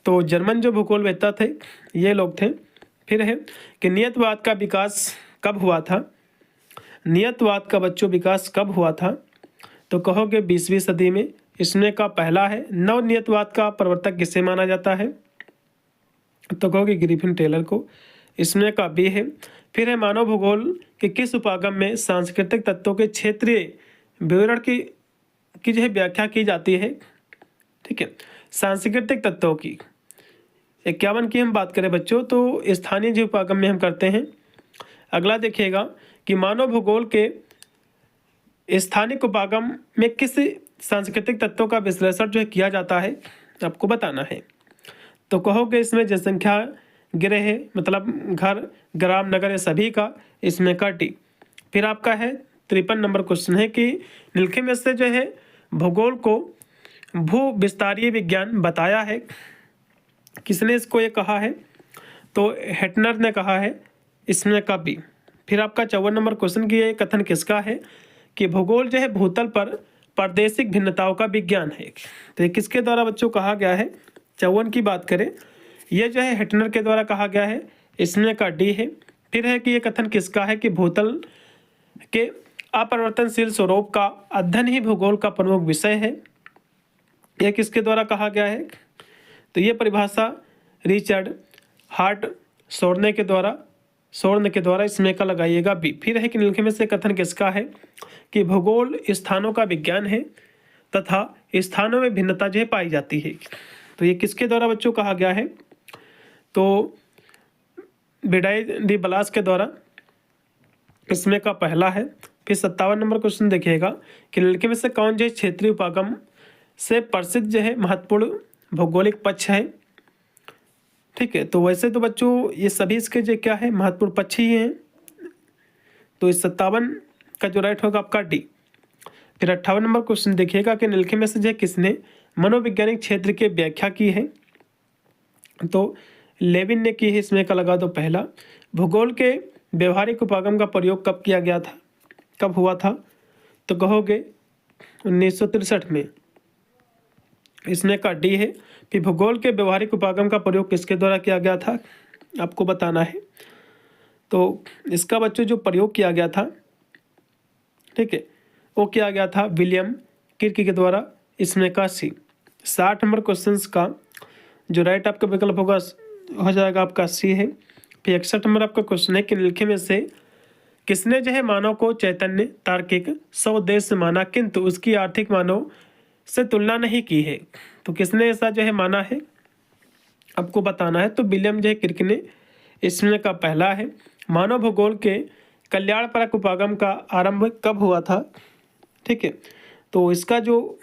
तो जर्मन जो भूगोलवेत्ता थे ये लोग थे। फिर है कि नियतवाद का विकास कब हुआ था? नियतवाद का बच्चों विकास कब हुआ था? तो कहोगे 20वीं सदी में, इसमें का पहला है। नव नियतवाद का प्रवर्तक किसे माना जाता है? तो कहोगे ग्रिफिन टेलर को, इसमें का बी है। फिर है मानव भूगोल के किस उपागम में सांस्कृतिक तत्वों के क्षेत्रीय विवरण की जो है व्याख्या की जाती है? ठीक है, सांस्कृतिक तत्वों की 51 की हम बात करें बच्चों तो स्थानीय जीव उपागम में हम करते हैं। अगला देखिएगा कि मानव भूगोल के स्थानिक उपागम में किस सांस्कृतिक तत्वों का विश्लेषण जो है किया जाता है, आपको बताना है। तो कहोगे इसमें जनसंख्या गिरह है, मतलब घर, ग्राम, नगर, ये सभी का, इसमें का टी। फिर आपका है 53 नंबर क्वेश्चन है कि निम्नलिखित में से जो है भूगोल को भू विस्तारीय विज्ञान बताया है, किसने इसको ये कहा है? तो हेटनर ने कहा है, इसमें का बी। फिर आपका 54 नंबर क्वेश्चन की ये कथन किसका है कि भूगोल जो है भूतल पर प्रादेशिक भिन्नताओं का विज्ञान है। तो ये किसके द्वारा बच्चों कहा गया है? 54 की बात करें, ये जो है हेटनर के द्वारा कहा गया है, इसमें का डी है। फिर है कि ये कथन किसका है कि भूतल के अपरिवर्तनशील स्वरूप का अध्ययन ही भूगोल का प्रमुख विषय है, यह किसके द्वारा कहा गया है? तो ये परिभाषा रिचर्ड हार्ट सोर्ने के द्वारा इसमें का लगाइएगा बी। फिर है कि निम्नलिखित में से कथन किसका है कि भूगोल स्थानों का विज्ञान है तथा स्थानों में भिन्नता जो है पाई जाती है। तो ये किसके द्वारा बच्चों कहा गया है? तो बिडाई डी बलास के द्वारा, इसमें का पहला है। फिर 57 नंबर क्वेश्चन देखिएगा कि निम्नलिखित में से कौन जो है क्षेत्रीय उपागम से प्रसिद्ध जो है महत्वपूर्ण भौगोलिक पक्ष है? ठीक है, तो वैसे तो बच्चों ये सभी इसके जो क्या है महत्वपूर्ण पक्ष ही हैं। तो इस 57 का जो राइट होगा आपका डी। फिर 58 नंबर क्वेश्चन देखिएगा कि निम्नलिखित में से जो किसने मनोवैज्ञानिक क्षेत्र की व्याख्या की है? तो लेविन ने की है, इसमें का लगा दो पहला। भूगोल के व्यवहारिक उपागम का प्रयोग कब किया गया था, कब हुआ था? तो कहोगे 1963 में, इसमें का डी है। फिर भूगोल के व्यवहारिक उपागम का प्रयोग किसके द्वारा किया गया था, आपको बताना है। तो इसका बच्चों जो प्रयोग किया गया था, ठीक है, वो किया गया था विलियम किर्क के द्वारा, इसमें का सी। 60 नंबर क्वेश्चंस का जो राइट आपका विकल्प होगा हो जाएगा आपका सी है। फिर 61 नंबर आपका क्वेश्चन है कि निम्नलिखित में से किसने जो है मानव को चैतन्य, तार्किक, सउद्देश्य माना किंतु उसकी आर्थिक मानव से तुलना नहीं की है? तो किसने ऐसा जो है माना है, आपको बताना है। तो विलियम जो है किर्क ने, इसमें का पहला है। मानव भूगोल के कल्याणपरक उपागम का आरंभ कब हुआ था? ठीक है, तो इसका जो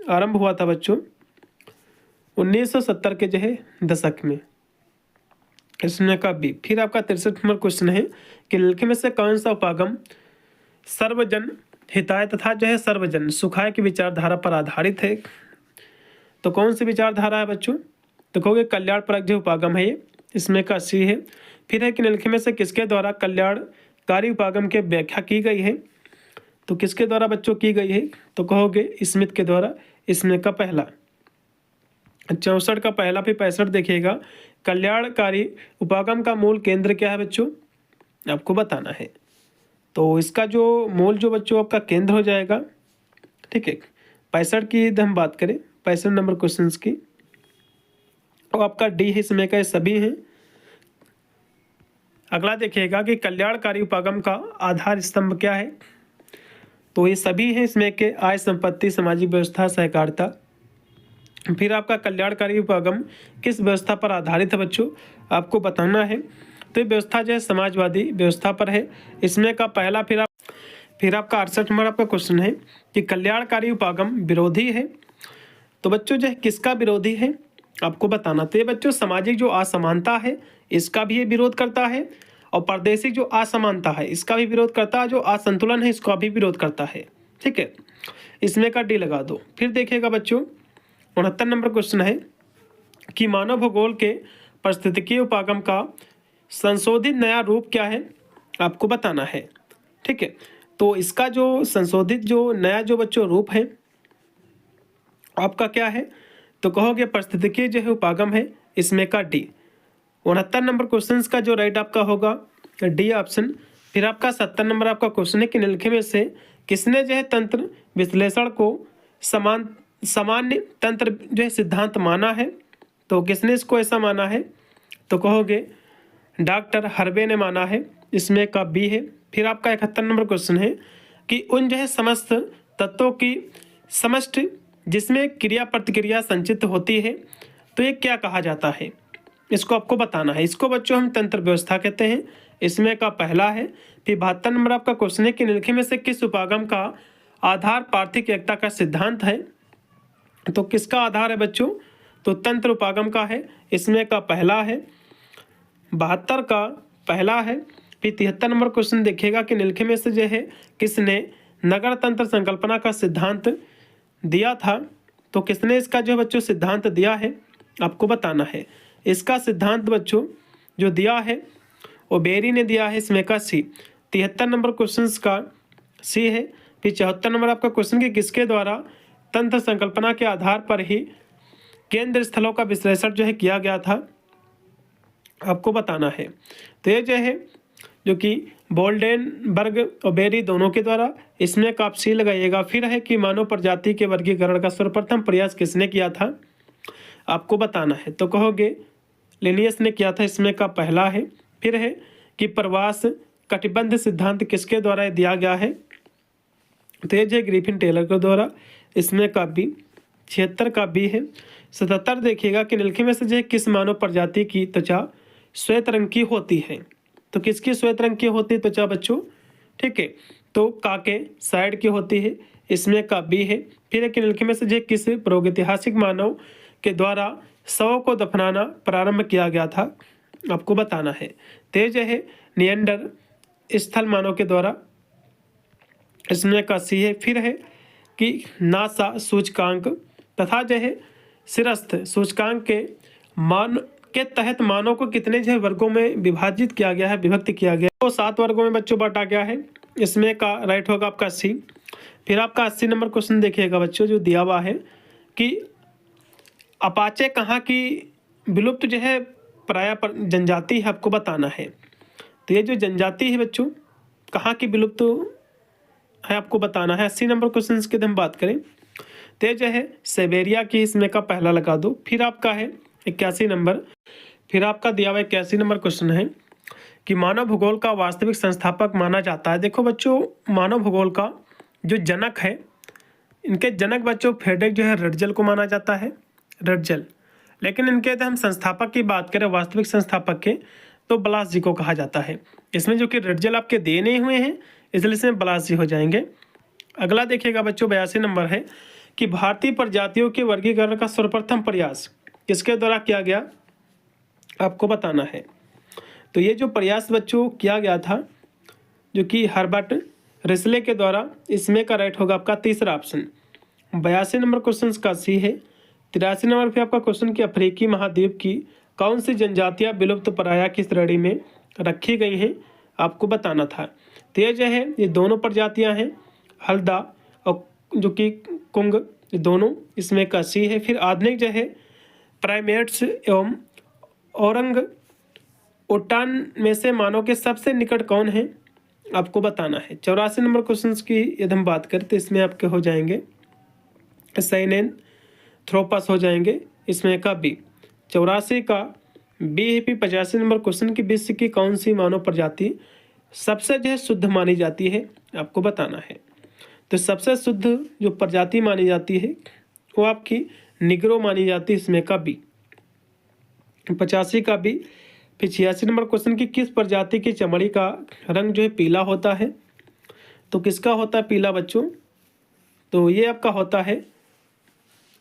आरंभ हुआ था बच्चों 1970 के जो है दशक में, इसमें का बी। फिर आपका 63 नंबर क्वेश्चन है कि निम्नलिखित में से कौन सा उपागम सर्वजन हिताय तथा जो है सर्वजन सुखाय की विचारधारा पर आधारित है? तो कौन सी विचारधारा है बच्चों? तो कहोगे कल्याणपरक जो उपागम है ये, इसमें का सी है। फिर है कि निम्नलिखित में से किसके द्वारा कल्याणकारी उपागम की व्याख्या की गई है? तो किसके द्वारा बच्चों की गई है? तो कहोगे स्मिथ के द्वारा, इसमें का पहला। 64 का पहला। फिर 65 देखिएगा, कल्याणकारी उपागम का मूल केंद्र क्या है बच्चों, आपको बताना है। तो इसका जो मूल जो बच्चों आपका केंद्र हो जाएगा, ठीक है, 65 की हम बात करें 65 नंबर क्वेश्चन की, तो आपका डी है, इसमें का सभी हैं। अगला देखिएगा कि कल्याणकारी उपागम का आधार स्तंभ क्या है? तो ये सभी हैं, इसमें के आय, संपत्ति, सामाजिक व्यवस्था, सहकारिता, फिर आपका कल्याणकारी उपागम किस व्यवस्था पर आधारित है बच्चों, आपको बताना है। तो ये व्यवस्था जो है समाजवादी व्यवस्था पर है। इसमें का पहला फिर आपका 68 नंबर आपका क्वेश्चन है कि कल्याणकारी उपागम विरोधी है। तो बच्चों जो है किसका विरोधी है आपको बताना। तो ये बच्चों सामाजिक जो असमानता है इसका भी ये विरोध करता है, और प्रादेशिक जो असमानता है इसका भी विरोध करता है, जो असंतुलन है इसका भी विरोध करता है। ठीक है, इसमें का डी लगा दो। फिर देखिएगा बच्चों 69 नंबर क्वेश्चन है कि मानव भूगोल के पारिस्थितिकीय उपागम का संशोधित नया रूप क्या है, आपको बताना है। ठीक है, तो इसका जो संशोधित जो नया जो बच्चों रूप है आपका क्या है, तो कहोगे पारिस्थितिकीय जो है उपागम है, इसमें का डी। 69 नंबर क्वेश्चन का जो राइट आपका होगा डी ऑप्शन। फिर आपका 70 नंबर आपका क्वेश्चन है कि निम्नलिखित में से किसने जो है तंत्र विश्लेषण को सामान्य तंत्र जो है सिद्धांत माना है। तो किसने इसको ऐसा माना है, तो कहोगे डॉक्टर हर्वे ने माना है, इसमें का बी है। फिर आपका 71 नंबर क्वेश्चन है कि उन जो है समस्त तत्वों की समष्टि जिसमें क्रिया प्रतिक्रिया संचित होती है तो ये क्या कहा जाता है, इसको आपको बताना है। इसको बच्चों हम तंत्र व्यवस्था कहते हैं, इसमें का पहला है। फिर 72 नंबर आपका क्वेश्चन है कि निम्नलिखित में से किस उपागम का आधार पार्थिक एकता का सिद्धांत है। तो किसका आधार है बच्चों, तो तंत्र उपागम का है, इसमें का पहला है। 72 का पहला है। फिर 73 नंबर क्वेश्चन देखिएगा कि निम्नलिखित में से जो है किसने नगर तंत्र संकल्पना का सिद्धांत दिया था। तो किसने इसका जो बच्चों सिद्धांत दिया है आपको बताना है। इसका सिद्धांत बच्चों जो दिया है वो बेरी ने दिया है, इसमें का सी। 73 नंबर क्वेश्चन का सी है। फिर 74 नंबर आपका क्वेश्चन कि किसके द्वारा तंत्र संकल्पना के आधार पर ही केंद्र स्थलों का विश्लेषण जो है किया गया था, आपको बताना है। तो ये जो है जो कि बोल्डेनबर्ग और बेरी दोनों के द्वारा, इसमें का आप सी लगाइएगा। फिर है कि मानव प्रजाति के वर्गीकरण का सर्वप्रथम प्रयास किसने किया था, आपको बताना है। तो कहोगे लिनियस ने किया था, इसमें का पहला है। फिर है कि प्रवास कटिबंध सिद्धांत किसके द्वारा दिया गया है, तो ये जो ग्रिफिन टेलर के द्वारा, इसमें का बी। 76 का बी है। 77 देखिएगा कि निम्नलिखित में से जो है किस मानव प्रजाति की त्वचा श्वेत रंग की होती है। तो किसकी श्वेत रंग की होती है त्वचा बच्चों, ठीक है, तो काके साइड की होती है, इसमें का बी है। फिर एक निम्नलिखित में से जो किस प्रागैतिहासिक मानव के द्वारा शवों को दफनाना प्रारंभ किया गया था, आपको बताना है। तेज है नियंडर स्थल मानव के द्वारा, इसमें का सी है। फिर है कि नासा सूचकांक तथा जो है सिरस्थ सूचकांक के मान के तहत मानव को कितने जो है वर्गों में विभाजित किया गया है, विभक्त किया गया है, तो 7 वर्गों में बच्चों बांटा गया है, इसमें का राइट होगा आपका सी। फिर आपका 80 नंबर क्वेश्चन देखिएगा बच्चों जो दिया हुआ है कि अपाचे कहाँ की विलुप्त जो है प्राय जनजाति है, आपको बताना है। तो ये जो जनजाति है बच्चों कहाँ की विलुप्त है आपको बताना है। 80 नंबर क्वेश्चन की हम बात करें तो जो है साइबेरिया की, इसमें का पहला लगा दो। फिर आपका है 81 नंबर। फिर आपका दिया हुआ 81 नंबर क्वेश्चन है कि मानव भूगोल का वास्तविक संस्थापक माना जाता है। देखो बच्चों मानव भूगोल का जो जनक है, इनके जनक बच्चों फ्रेडरिक जो है रटजल को माना जाता है, रटजल। लेकिन इनके यदि हम संस्थापक की बात करें, वास्तविक संस्थापक के, तो ब्लास जी को कहा जाता है। इसमें जो कि रटजल आपके दिए नहीं हुए हैं इसलिए इसमें ब्लास जी हो जाएंगे। अगला देखिएगा बच्चों 82 नंबर है कि भारतीय प्रजातियों के वर्गीकरण का सर्वप्रथम प्रयास किसके द्वारा किया गया, आपको बताना है। तो ये जो प्रयास बच्चों किया गया था जो कि हर्बर्ट रिस्ले के द्वारा, इसमें का राइट होगा आपका तीसरा ऑप्शन। 82 नंबर क्वेश्चन का सी है। 83 नंबर पे आपका क्वेश्चन कि अफ्रीकी महाद्वीप की कौन सी जनजातियां विलुप्त प्राय की श्रेणी में रखी गई हैं, आपको बताना था। तो ये जो है ये दोनों प्रजातियां हैं, हल्दा और जो कि कुंग, ये दोनों, इसमें का सी है। फिर आधुनिक जो है प्राइमेट्स एवं औरंग उटान में से मानव के सबसे निकट कौन है, आपको बताना है। 84 नंबर क्वेश्चन की यदि हम बात करें तो इसमें आपके हो जाएंगे साइनेन थ्रोपस हो जाएंगे, इसमें का बी। 84 का बी है। फिर 85 नंबर क्वेश्चन की विश्व की कौन सी मानव प्रजाति सबसे जो है शुद्ध मानी जाती है, आपको बताना है। तो सबसे शुद्ध जो प्रजाति मानी जाती है वो आपकी निग्रो मानी जाती है, इसमें का बी। 85 का बी। फिर 86 नंबर क्वेश्चन की किस प्रजाति की चमड़ी का रंग जो है पीला होता है? तो किसका होता है पीला बच्चों? तो ये आपका होता है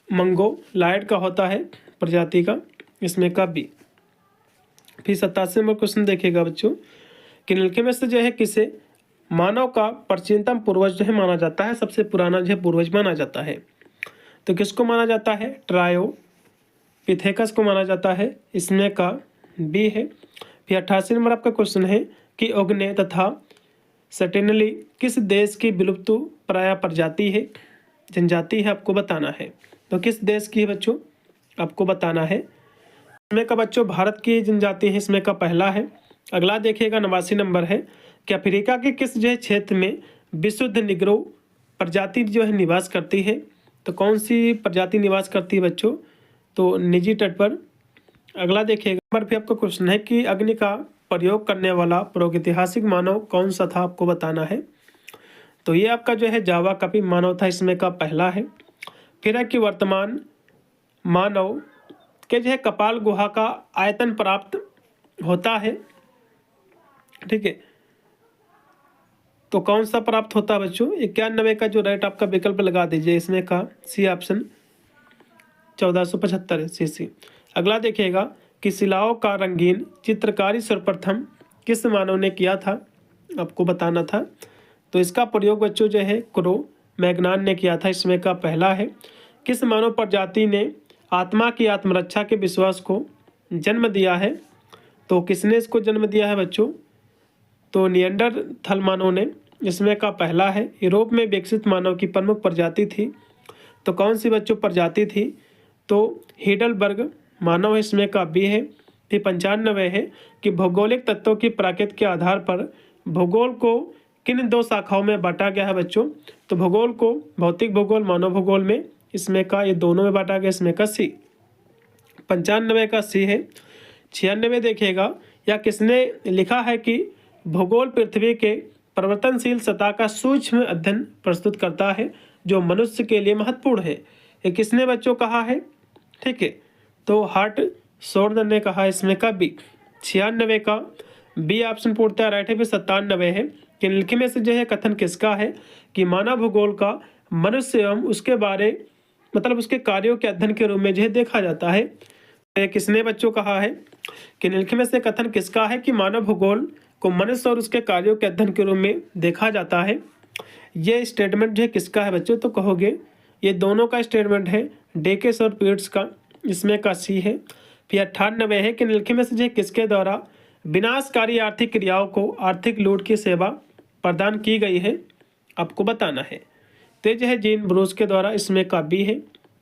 मंगोलायड का होता है प्रजाति का, इसमें का बी। फिर 87 नंबर क्वेश्चन देखिएगा बच्चों कि निम्नलिखित में से जो है किसे मानव का प्राचीनतम पूर्वज जो है माना जाता है, सबसे पुराना जो है पूर्वज माना जाता है? तो किसको माना जाता है? ट्रायोपिथेकस को माना जाता है, इसमें का बी है। फिर 88 नंबर आपका क्वेश्चन है कि ओग्ने तथा सटेनली किस देश की विलुप्त प्राय प्रजाति है, जनजाति है, आपको बताना है। तो किस देश की है बच्चों? आपको बताना है। इसमें का बच्चों भारत की जनजाति है, इसमें का पहला है। अगला देखिएगा 89 नंबर है कि अफ्रीका के किस जो है क्षेत्र में विशुद्ध निग्रो प्रजाति जो है निवास करती है? तो कौन सी प्रजाति निवास करती है बच्चों? तो निजी तट पर। अगला देखिएगा नंबर भी आपका क्वेश्चन है कि अग्नि का प्रयोग करने वाला प्रागैतिहासिक मानव कौन सा था, आपको बताना है। तो ये आपका जो है जावा कपी मानव था, इसमें का पहला है। फिर है कि वर्तमान मानव के जो है कपाल गुहा का आयतन प्राप्त होता है, ठीक है, तो कौन सा प्राप्त होता है बच्चों? 91 का जो राइट आपका विकल्प लगा दीजिए, इसमें का सी ऑप्शन 1475 सीसी। अगला देखिएगा कि शिलाओं का रंगीन चित्रकारी सर्वप्रथम किस मानव ने किया था, आपको बताना था। तो इसका प्रयोग बच्चों जो है क्रो मैग्नान ने किया था, इसमें का पहला है। किस मानव प्रजाति ने आत्मा की आत्मरक्षा के विश्वास को जन्म दिया है? तो किसने इसको जन्म दिया है बच्चों? तो निएंडरथल मानव ने, इसमें का पहला है। यूरोप में विकसित मानव की प्रमुख प्रजाति थी, तो कौन सी बच्चों प्रजाति थी? तो हिडलबर्ग मानव, इसमें का बी है। फिर 95 है कि भौगोलिक तत्वों की प्राकृत के आधार पर भूगोल को किन दो शाखाओं में बांटा गया है बच्चों? तो भूगोल को भौतिक भूगोल, मानव भूगोल में, इसमें का ये दोनों में बांटा गया, इसमें का सी। 95 का सी है। 96 देखिएगा या किसने लिखा है कि भूगोल पृथ्वी के परिवर्तनशील सतह का सूक्ष्म अध्ययन प्रस्तुत करता है जो मनुष्य के लिए महत्वपूर्ण है? ये किसने बच्चों कहा है? ठीक है, तो हार्ट सोर्न ने कहा, इसमें का बी। 96 का बी ऑप्शन पूर्णतः राइट है। फिर 97 है कि निम्नलिखित में से जो है कथन किसका है कि मानव भूगोल का मनुष्य एवं उसके बारे मतलब उसके कार्यों के अध्ययन के रूप में जो है देखा जाता है? किसने बच्चों कहा है कि निम्नलिखित में से कथन किसका है कि मानव भूगोल को मनुष्य और उसके कार्यों के अध्ययन के रूप में देखा जाता है? ये स्टेटमेंट जो है किसका है बच्चों? तो कहोगे ये दोनों का स्टेटमेंट है, डेकेस और पीट्स का, इसमें का सी है। फिर 98 है कि निम्नलिखित में से जो है किसके द्वारा विनाशकारी आर्थिक क्रियाओं को आर्थिक लूट की सेवा प्रदान की गई है, आपको बताना है। तो ये जो है जीन ब्रूस के द्वारा, इसमें का बी है।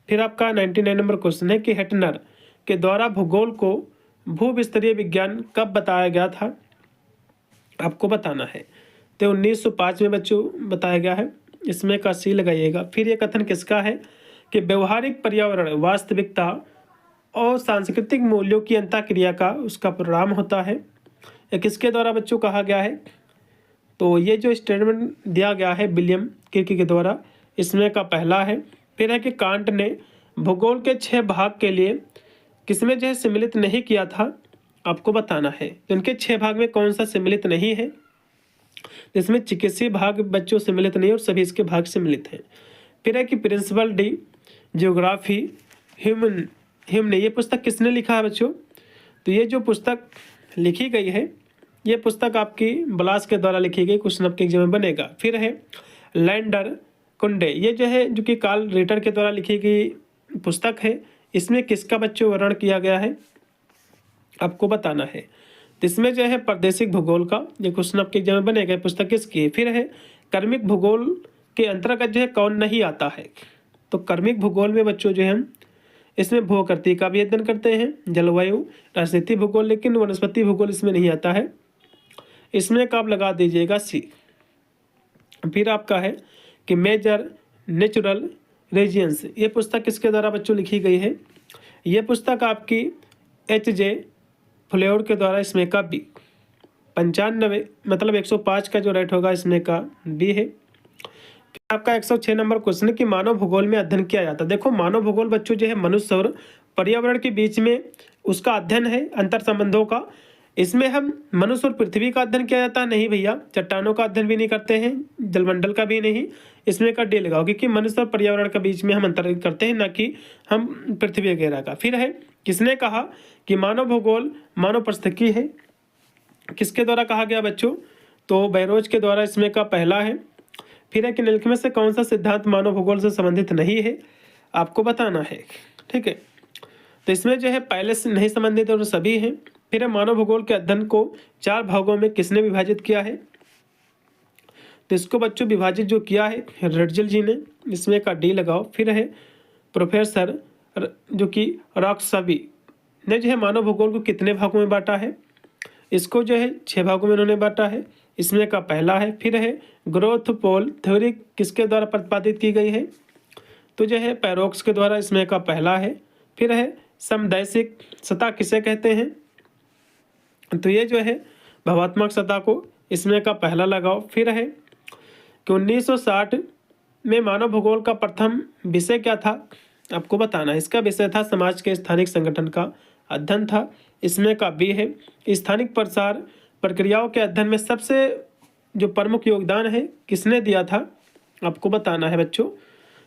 फिर आपका 99 नंबर क्वेश्चन है कि हेटनर के द्वारा भूगोल को भूविस्तरीय विज्ञान कब बताया गया था, आपको बताना है। तो 1905 में बच्चों बताया गया है, इसमें का सी लगाइएगा। फिर ये कथन किसका है कि व्यवहारिक पर्यावरण वास्तविकता और सांस्कृतिक मूल्यों की अंतःक्रिया का उसका परिणाम होता है? ये किसके द्वारा बच्चों कहा गया है? तो ये जो स्टेटमेंट दिया गया है विलियम किर्की के द्वारा, इसमें का पहला है। फिर है कि कांट ने भूगोल के 6 भाग के लिए किसमें जो है सम्मिलित नहीं किया था, आपको बताना है। इनके 6 भाग में कौन सा सम्मिलित नहीं है? इसमें चिकित्सीय भाग बच्चों सम्मिलित नहीं और सभी इसके भाग सम्मिलित हैं। फिर है कि प्रिंसिपल डी जियोग्राफी ह्यूमन ये पुस्तक किसने लिखा है बच्चों? तो ये जो पुस्तक लिखी गई है, ये पुस्तक आपकी ब्लास के द्वारा लिखी गई, क्वेश्चन आपके एग्जाम में बनेगा। फिर है लैंडर कुंडे, ये जो है जो कि कार्ल रिटर के द्वारा लिखी गई पुस्तक है, इसमें किसका बच्चों वर्णन किया गया है, आपको बताना है। तो इसमें जो है प्रादेशिक भूगोल का ये क्वेश्चन आपके एग्जाम में बनेगा, पुस्तक किसकी है। फिर है कर्मिक भूगोल के अंतर्गत जो है कौन नहीं आता है? तो कर्मिक भूगोल में बच्चों जो है हम इसमें भूआकृति का भी अध्ययन करते हैं, जलवायु, राजनीतिक भूगोल, लेकिन वनस्पति भूगोल इसमें नहीं आता है, इसमें का आप लगा दीजिएगा सी। फिर आपका है कि मेजर नेचुरल रीजियंस, ये पुस्तक किसके द्वारा बच्चों लिखी गई है? ये पुस्तक आपकी H.J. फ्लेवर के द्वारा, इसमें का बी। 95 मतलब 105 का जो राइट होगा, इसमें का बी है। आपका 106 नंबर क्वेश्चन कि मानव भूगोल में अध्ययन किया जाता है। देखो मानव भूगोल बच्चों जो है मनुष्य और पर्यावरण के बीच में उसका अध्ययन है, अंतर संबंधों का। इसमें हम मनुष्य और पृथ्वी का अध्ययन किया जाता है? नहीं भैया, चट्टानों का अध्ययन भी नहीं करते हैं, जलमंडल का भी नहीं। इसमें का डी लगाओ, क्योंकि मनुष्य और पर्यावरण के बीच में हम अंतर करते हैं, ना कि हम पृथ्वी वगैरह का। फिर है किसने कहा कि मानव भूगोल मानव पारिस्थितिकी है? किसके द्वारा कहा गया बच्चों? तो बैरोज के द्वारा इसमें का पहला है। फिर है कि निम्नलिखित में से कौन सा सिद्धांत मानव भूगोल से संबंधित नहीं है? आपको बताना है, ठीक है। तो इसमें जो है पहले से नहीं संबंधित और सभी हैं। फिर है मानव भूगोल के अध्ययन को 4 भागों में किसने विभाजित किया है? तो इसको बच्चों विभाजित जो किया है रटजल जी ने, इसमें का डी लगाओ। फिर है प्रोफेसर जो कि रॉक्सबी ने जो है मानव भूगोल को कितने भागों में बांटा है? इसको जो है 6 भागों में उन्होंने बांटा है, इसमें का पहला है। फिर है ग्रोथ पोल थ्योरी किसके द्वारा प्रतिपादित की गई है? तो जो है पैरोक्स के द्वारा, इसमें का पहला है। फिर है समदैशिक सतह किसे कहते हैं? तो ये जो है भावात्मक सतह को, इसमें का पहला लगाओ। फिर है कि 1960 में मानव भूगोल का प्रथम विषय क्या था? आपको बताना है। इसका विषय था समाज के स्थानिक संगठन का अध्ययन था, इसमें का बी है। स्थानिक प्रसार प्रक्रियाओं के अध्ययन में सबसे जो प्रमुख योगदान है किसने दिया था? आपको बताना है बच्चों।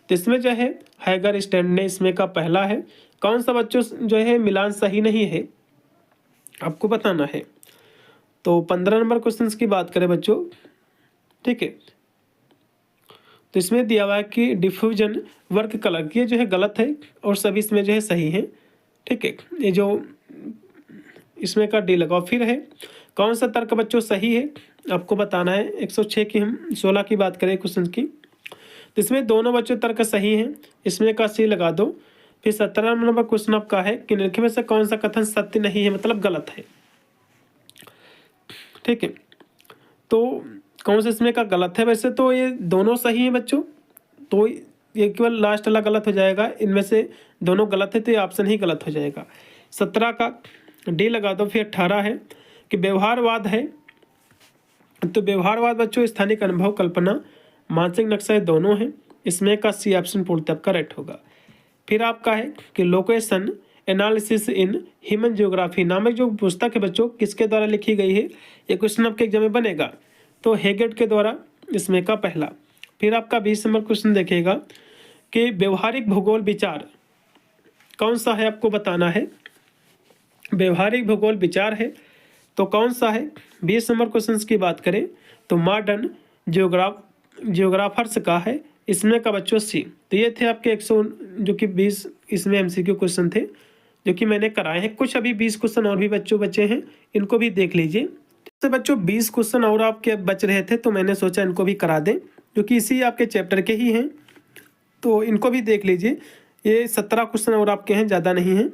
तो इसमें जो है हैगर स्टैंड ने, इसमें का पहला है। कौन सा बच्चों जो है मिलान सही नहीं है? आपको बताना है। तो 15 नंबर क्वेश्चन की बात करें बच्चों, ठीक है। तो इसमें दिया हुआ है कि डिफ्यूजन वर्क कलर, ये जो है गलत है और सभी इसमें जो है सही है, ठीक है। ये जो इसमें का डी लगाओ। फिर है कौन सा तर्क बच्चों सही है? आपको बताना है। 106 की हम 16 की बात करें क्वेश्चन की, तो इसमें दोनों बच्चों तर्क सही हैं, इसमें का सी लगा दो। फिर 17 नंबर क्वेश्चन आपका है कि निम्नलिखित में से कौन सा कथन सत्य नहीं है, मतलब गलत है, ठीक है। तो कौन सा इसमें का गलत है? वैसे तो ये दोनों सही हैं बच्चों, तो ये केवल लास्ट वाला गलत हो जाएगा। इनमें से दोनों गलत है तो ये ऑप्शन ही गलत हो जाएगा। 17 का डी लगा दो। फिर 18 है कि व्यवहारवाद है, तो व्यवहारवाद बच्चों स्थानिक अनुभव, कल्पना, मानसिक नक्शा, ये दोनों हैं, इसमें का सी ऑप्शन पूर्णतः करेक्ट होगा। फिर आपका है कि location analysis in human geography नामक जो पुस्तक है बच्चों किसके द्वारा लिखी गई है? ये क्वेश्चन आपके एग्जाम में बनेगा, तो हेगेट के द्वारा, इसमें का पहला। फिर आपका 20 नंबर क्वेश्चन देखिएगा कि व्यवहारिक भूगोल विचार कौन सा है? आपको बताना है। व्यवहारिक भूगोल विचार है तो कौन सा है? 20 नंबर क्वेश्चन की बात करें तो मॉडर्न जियोग्राफर्स का है, इसमें का बच्चों सी। तो ये थे आपके 100 जो कि 20 इसमें एमसीक्यू क्वेश्चन थे जो कि मैंने कराए हैं। कुछ अभी 20 क्वेश्चन और भी बच्चों बचे हैं, इनको भी देख लीजिए। तो बच्चों 20 क्वेश्चन और आपके बच रहे थे, तो मैंने सोचा इनको भी करा दें, क्योंकि इसी आपके चैप्टर के ही हैं, तो इनको भी देख लीजिए। ये 17 क्वेश्चन और आपके हैं, ज़्यादा नहीं हैं,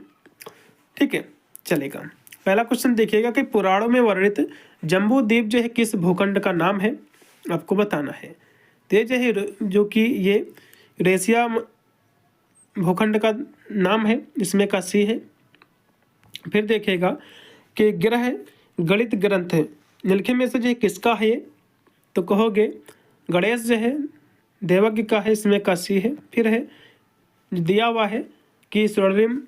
ठीक है, चलेगा। पहला क्वेश्चन देखिएगा कि पुराणों में वर्णित जम्बू द्वीप जो है किस भूखंड का नाम है? आपको बताना है। तो ये जो है जो कि ये यूरेशिया भूखंड का नाम है, इसमें का सी है। फिर देखिएगा कि ग्रह गणित ग्रंथ निम्नलिखित में से जो किसका है? ये तो कहोगे गणेश जो है देवज्ञ का है, इसमें का सी है। फिर है दिया हुआ है कि स्वर्णिम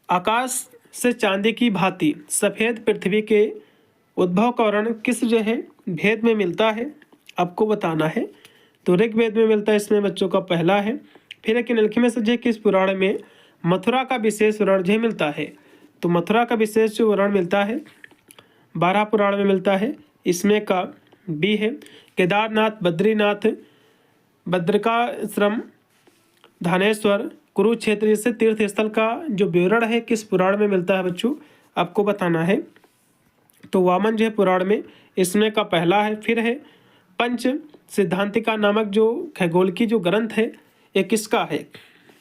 आकाश से चांदी की भांति सफ़ेद पृथ्वी के उद्भव का वर्णन किस जो है भेद में मिलता है? आपको बताना है। तो ऋग्वेद में मिलता है, इसमें बच्चों का पहला है। फिर है कि निम्नलिखित में से जो किस पुराण में मथुरा का विशेष वर्णन जो मिलता है? तो मथुरा का विशेष जो वर्णन मिलता है 12 पुराण में मिलता है, इसमें का बी है। केदारनाथ, बद्रीनाथ, बद्रिकाश्रम, धानेश्वर, कुरुक्षेत्र जैसे तीर्थ स्थल का जो विवरण है किस पुराण में मिलता है बच्चों? आपको बताना है। तो वामन जो है पुराण में, इसमें का पहला है। फिर है पंच सिद्धांतिका नामक जो खगोल की जो ग्रंथ है, ये किसका है?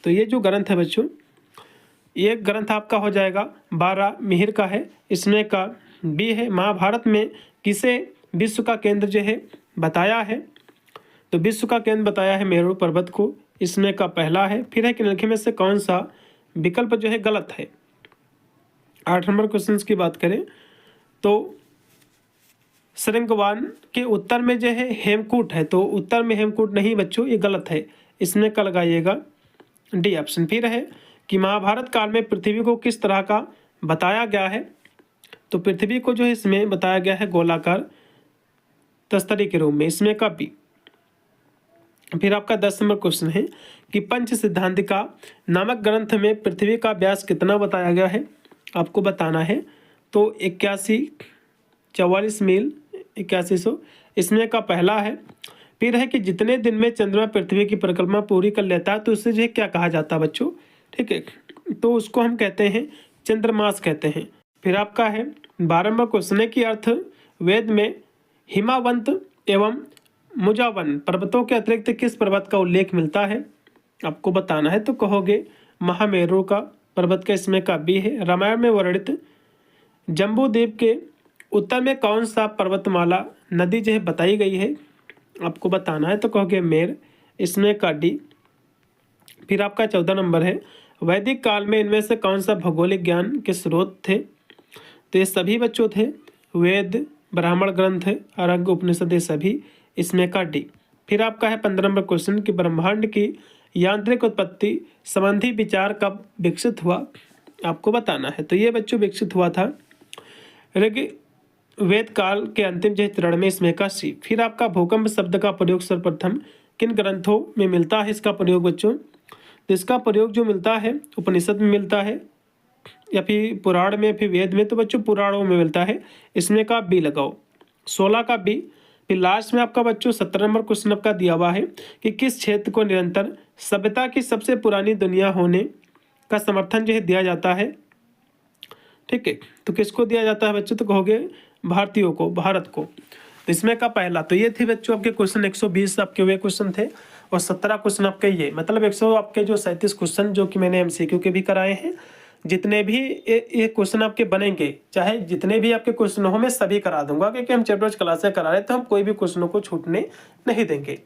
तो ये जो ग्रंथ है बच्चों, ये ग्रंथ आपका हो जाएगा 12 मिहिर का है, इसमें का बी है। महाभारत में किसे विश्व का केंद्र जो है बताया है? तो विश्व का केंद्र बताया है मेरू पर्वत को, इसमें का पहला है। फिर है कि निम्नलिखित में से कौन सा विकल्प जो है गलत है? 8 नंबर क्वेश्चन की बात करें तो श्रृंगवान के उत्तर में जो है हेमकूट है, तो उत्तर में हेमकूट नहीं बच्चों, ये गलत है, इसमें का लगाइएगा डी ऑप्शन। फिर है कि महाभारत काल में पृथ्वी को किस तरह का बताया गया है, तो पृथ्वी को जो है इसमें बताया गया है गोलाकार तस्तरी के रूप में, इसमें का बी। फिर आपका 10 नंबर क्वेश्चन है कि पंच सिद्धांतिका नामक ग्रंथ में पृथ्वी का व्यास कितना बताया गया है, आपको बताना है। तो 44 मील 8100, इसमें का पहला है। फिर है कि जितने दिन में चंद्रमा पृथ्वी की परिक्रमा पूरी कर लेता है तो उससे जो है क्या कहा जाता है बच्चों, ठीक है, तो उसको हम कहते हैं चंद्रमास कहते हैं। फिर आपका है 12 नंबर क्वेश्चन है कि अर्थ वेद में हिमावंत एवं मुजावन पर्वतों के अतिरिक्त किस पर्वत का उल्लेख मिलता है, आपको बताना है। तो कहोगे महामेरु का पर्वत का, इसमें का बी है। रामायण में वर्णित जम्बूद्वीप के उत्तर में कौन सा पर्वतमाला नदी जो है बताई गई है, आपको बताना है। तो कहोगे मेर, इसमें का डी। फिर आपका 14 नंबर है वैदिक काल में इनमें से कौन सा भौगोलिक ज्ञान के स्रोत थे, तो ये सभी बच्चों थे वेद, ब्राह्मण ग्रंथ, अरण्य, उपनिषद, ये सभी, इसमें का डी। फिर आपका है 15 नंबर क्वेश्चन कि ब्रह्मांड की यांत्रिक उत्पत्ति संबंधी विचार कब विकसित हुआ, आपको बताना है। तो ये बच्चों विकसित हुआ था ऋग्वेद काल के अंतिम जो चरण में, इसमें का सी। फिर आपका भूकंप शब्द का प्रयोग सर्वप्रथम किन ग्रंथों में मिलता है, इसका प्रयोग बच्चों, तो इसका प्रयोग जो मिलता है उपनिषद में मिलता है या फिर पुराण में, फिर वेद में, तो बच्चों पुराणों में मिलता है, इसमें का बी लगाओ, 16 का बी। फिर लास्ट में आपका बच्चों 17 नंबर क्वेश्चन आपका दिया हुआ है कि किस क्षेत्र को निरंतर सभ्यता की सबसे पुरानी दुनिया होने का समर्थन जो है दिया जाता है, ठीक है, तो किसको दिया जाता है बच्चों, तो कहोगे भारतीयों को, भारत को। तो इसमें का पहला, तो ये थे बच्चों आपके क्वेश्चन 120 आपके वे क्वेश्चन थे और 17 क्वेश्चन आपके ये, मतलब 100 आपके जो 37 क्वेश्चन जो कि मैंने MCQ के भी कराए हैं। जितने भी ये क्वेश्चन आपके बनेंगे, चाहे जितने भी आपके क्वेश्चन हो, मैं सभी करा दूंगा, क्योंकि हम चैप्टर क्लासें करा रहे हैं तो हम कोई भी क्वेश्चनों को छूटने नहीं देंगे।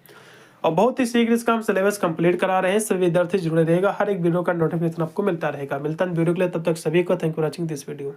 और बहुत ही शीघ्र इसका हम सिलेबस कंप्लीट करा रहे हैं, सभी विद्यार्थी जुड़े रहेगा, हर एक वीडियो का नोटिफिकेशन आपको मिलता रहेगा। मिलता है वीडियो के लिए, तब तक सभी को thank you for watching this video.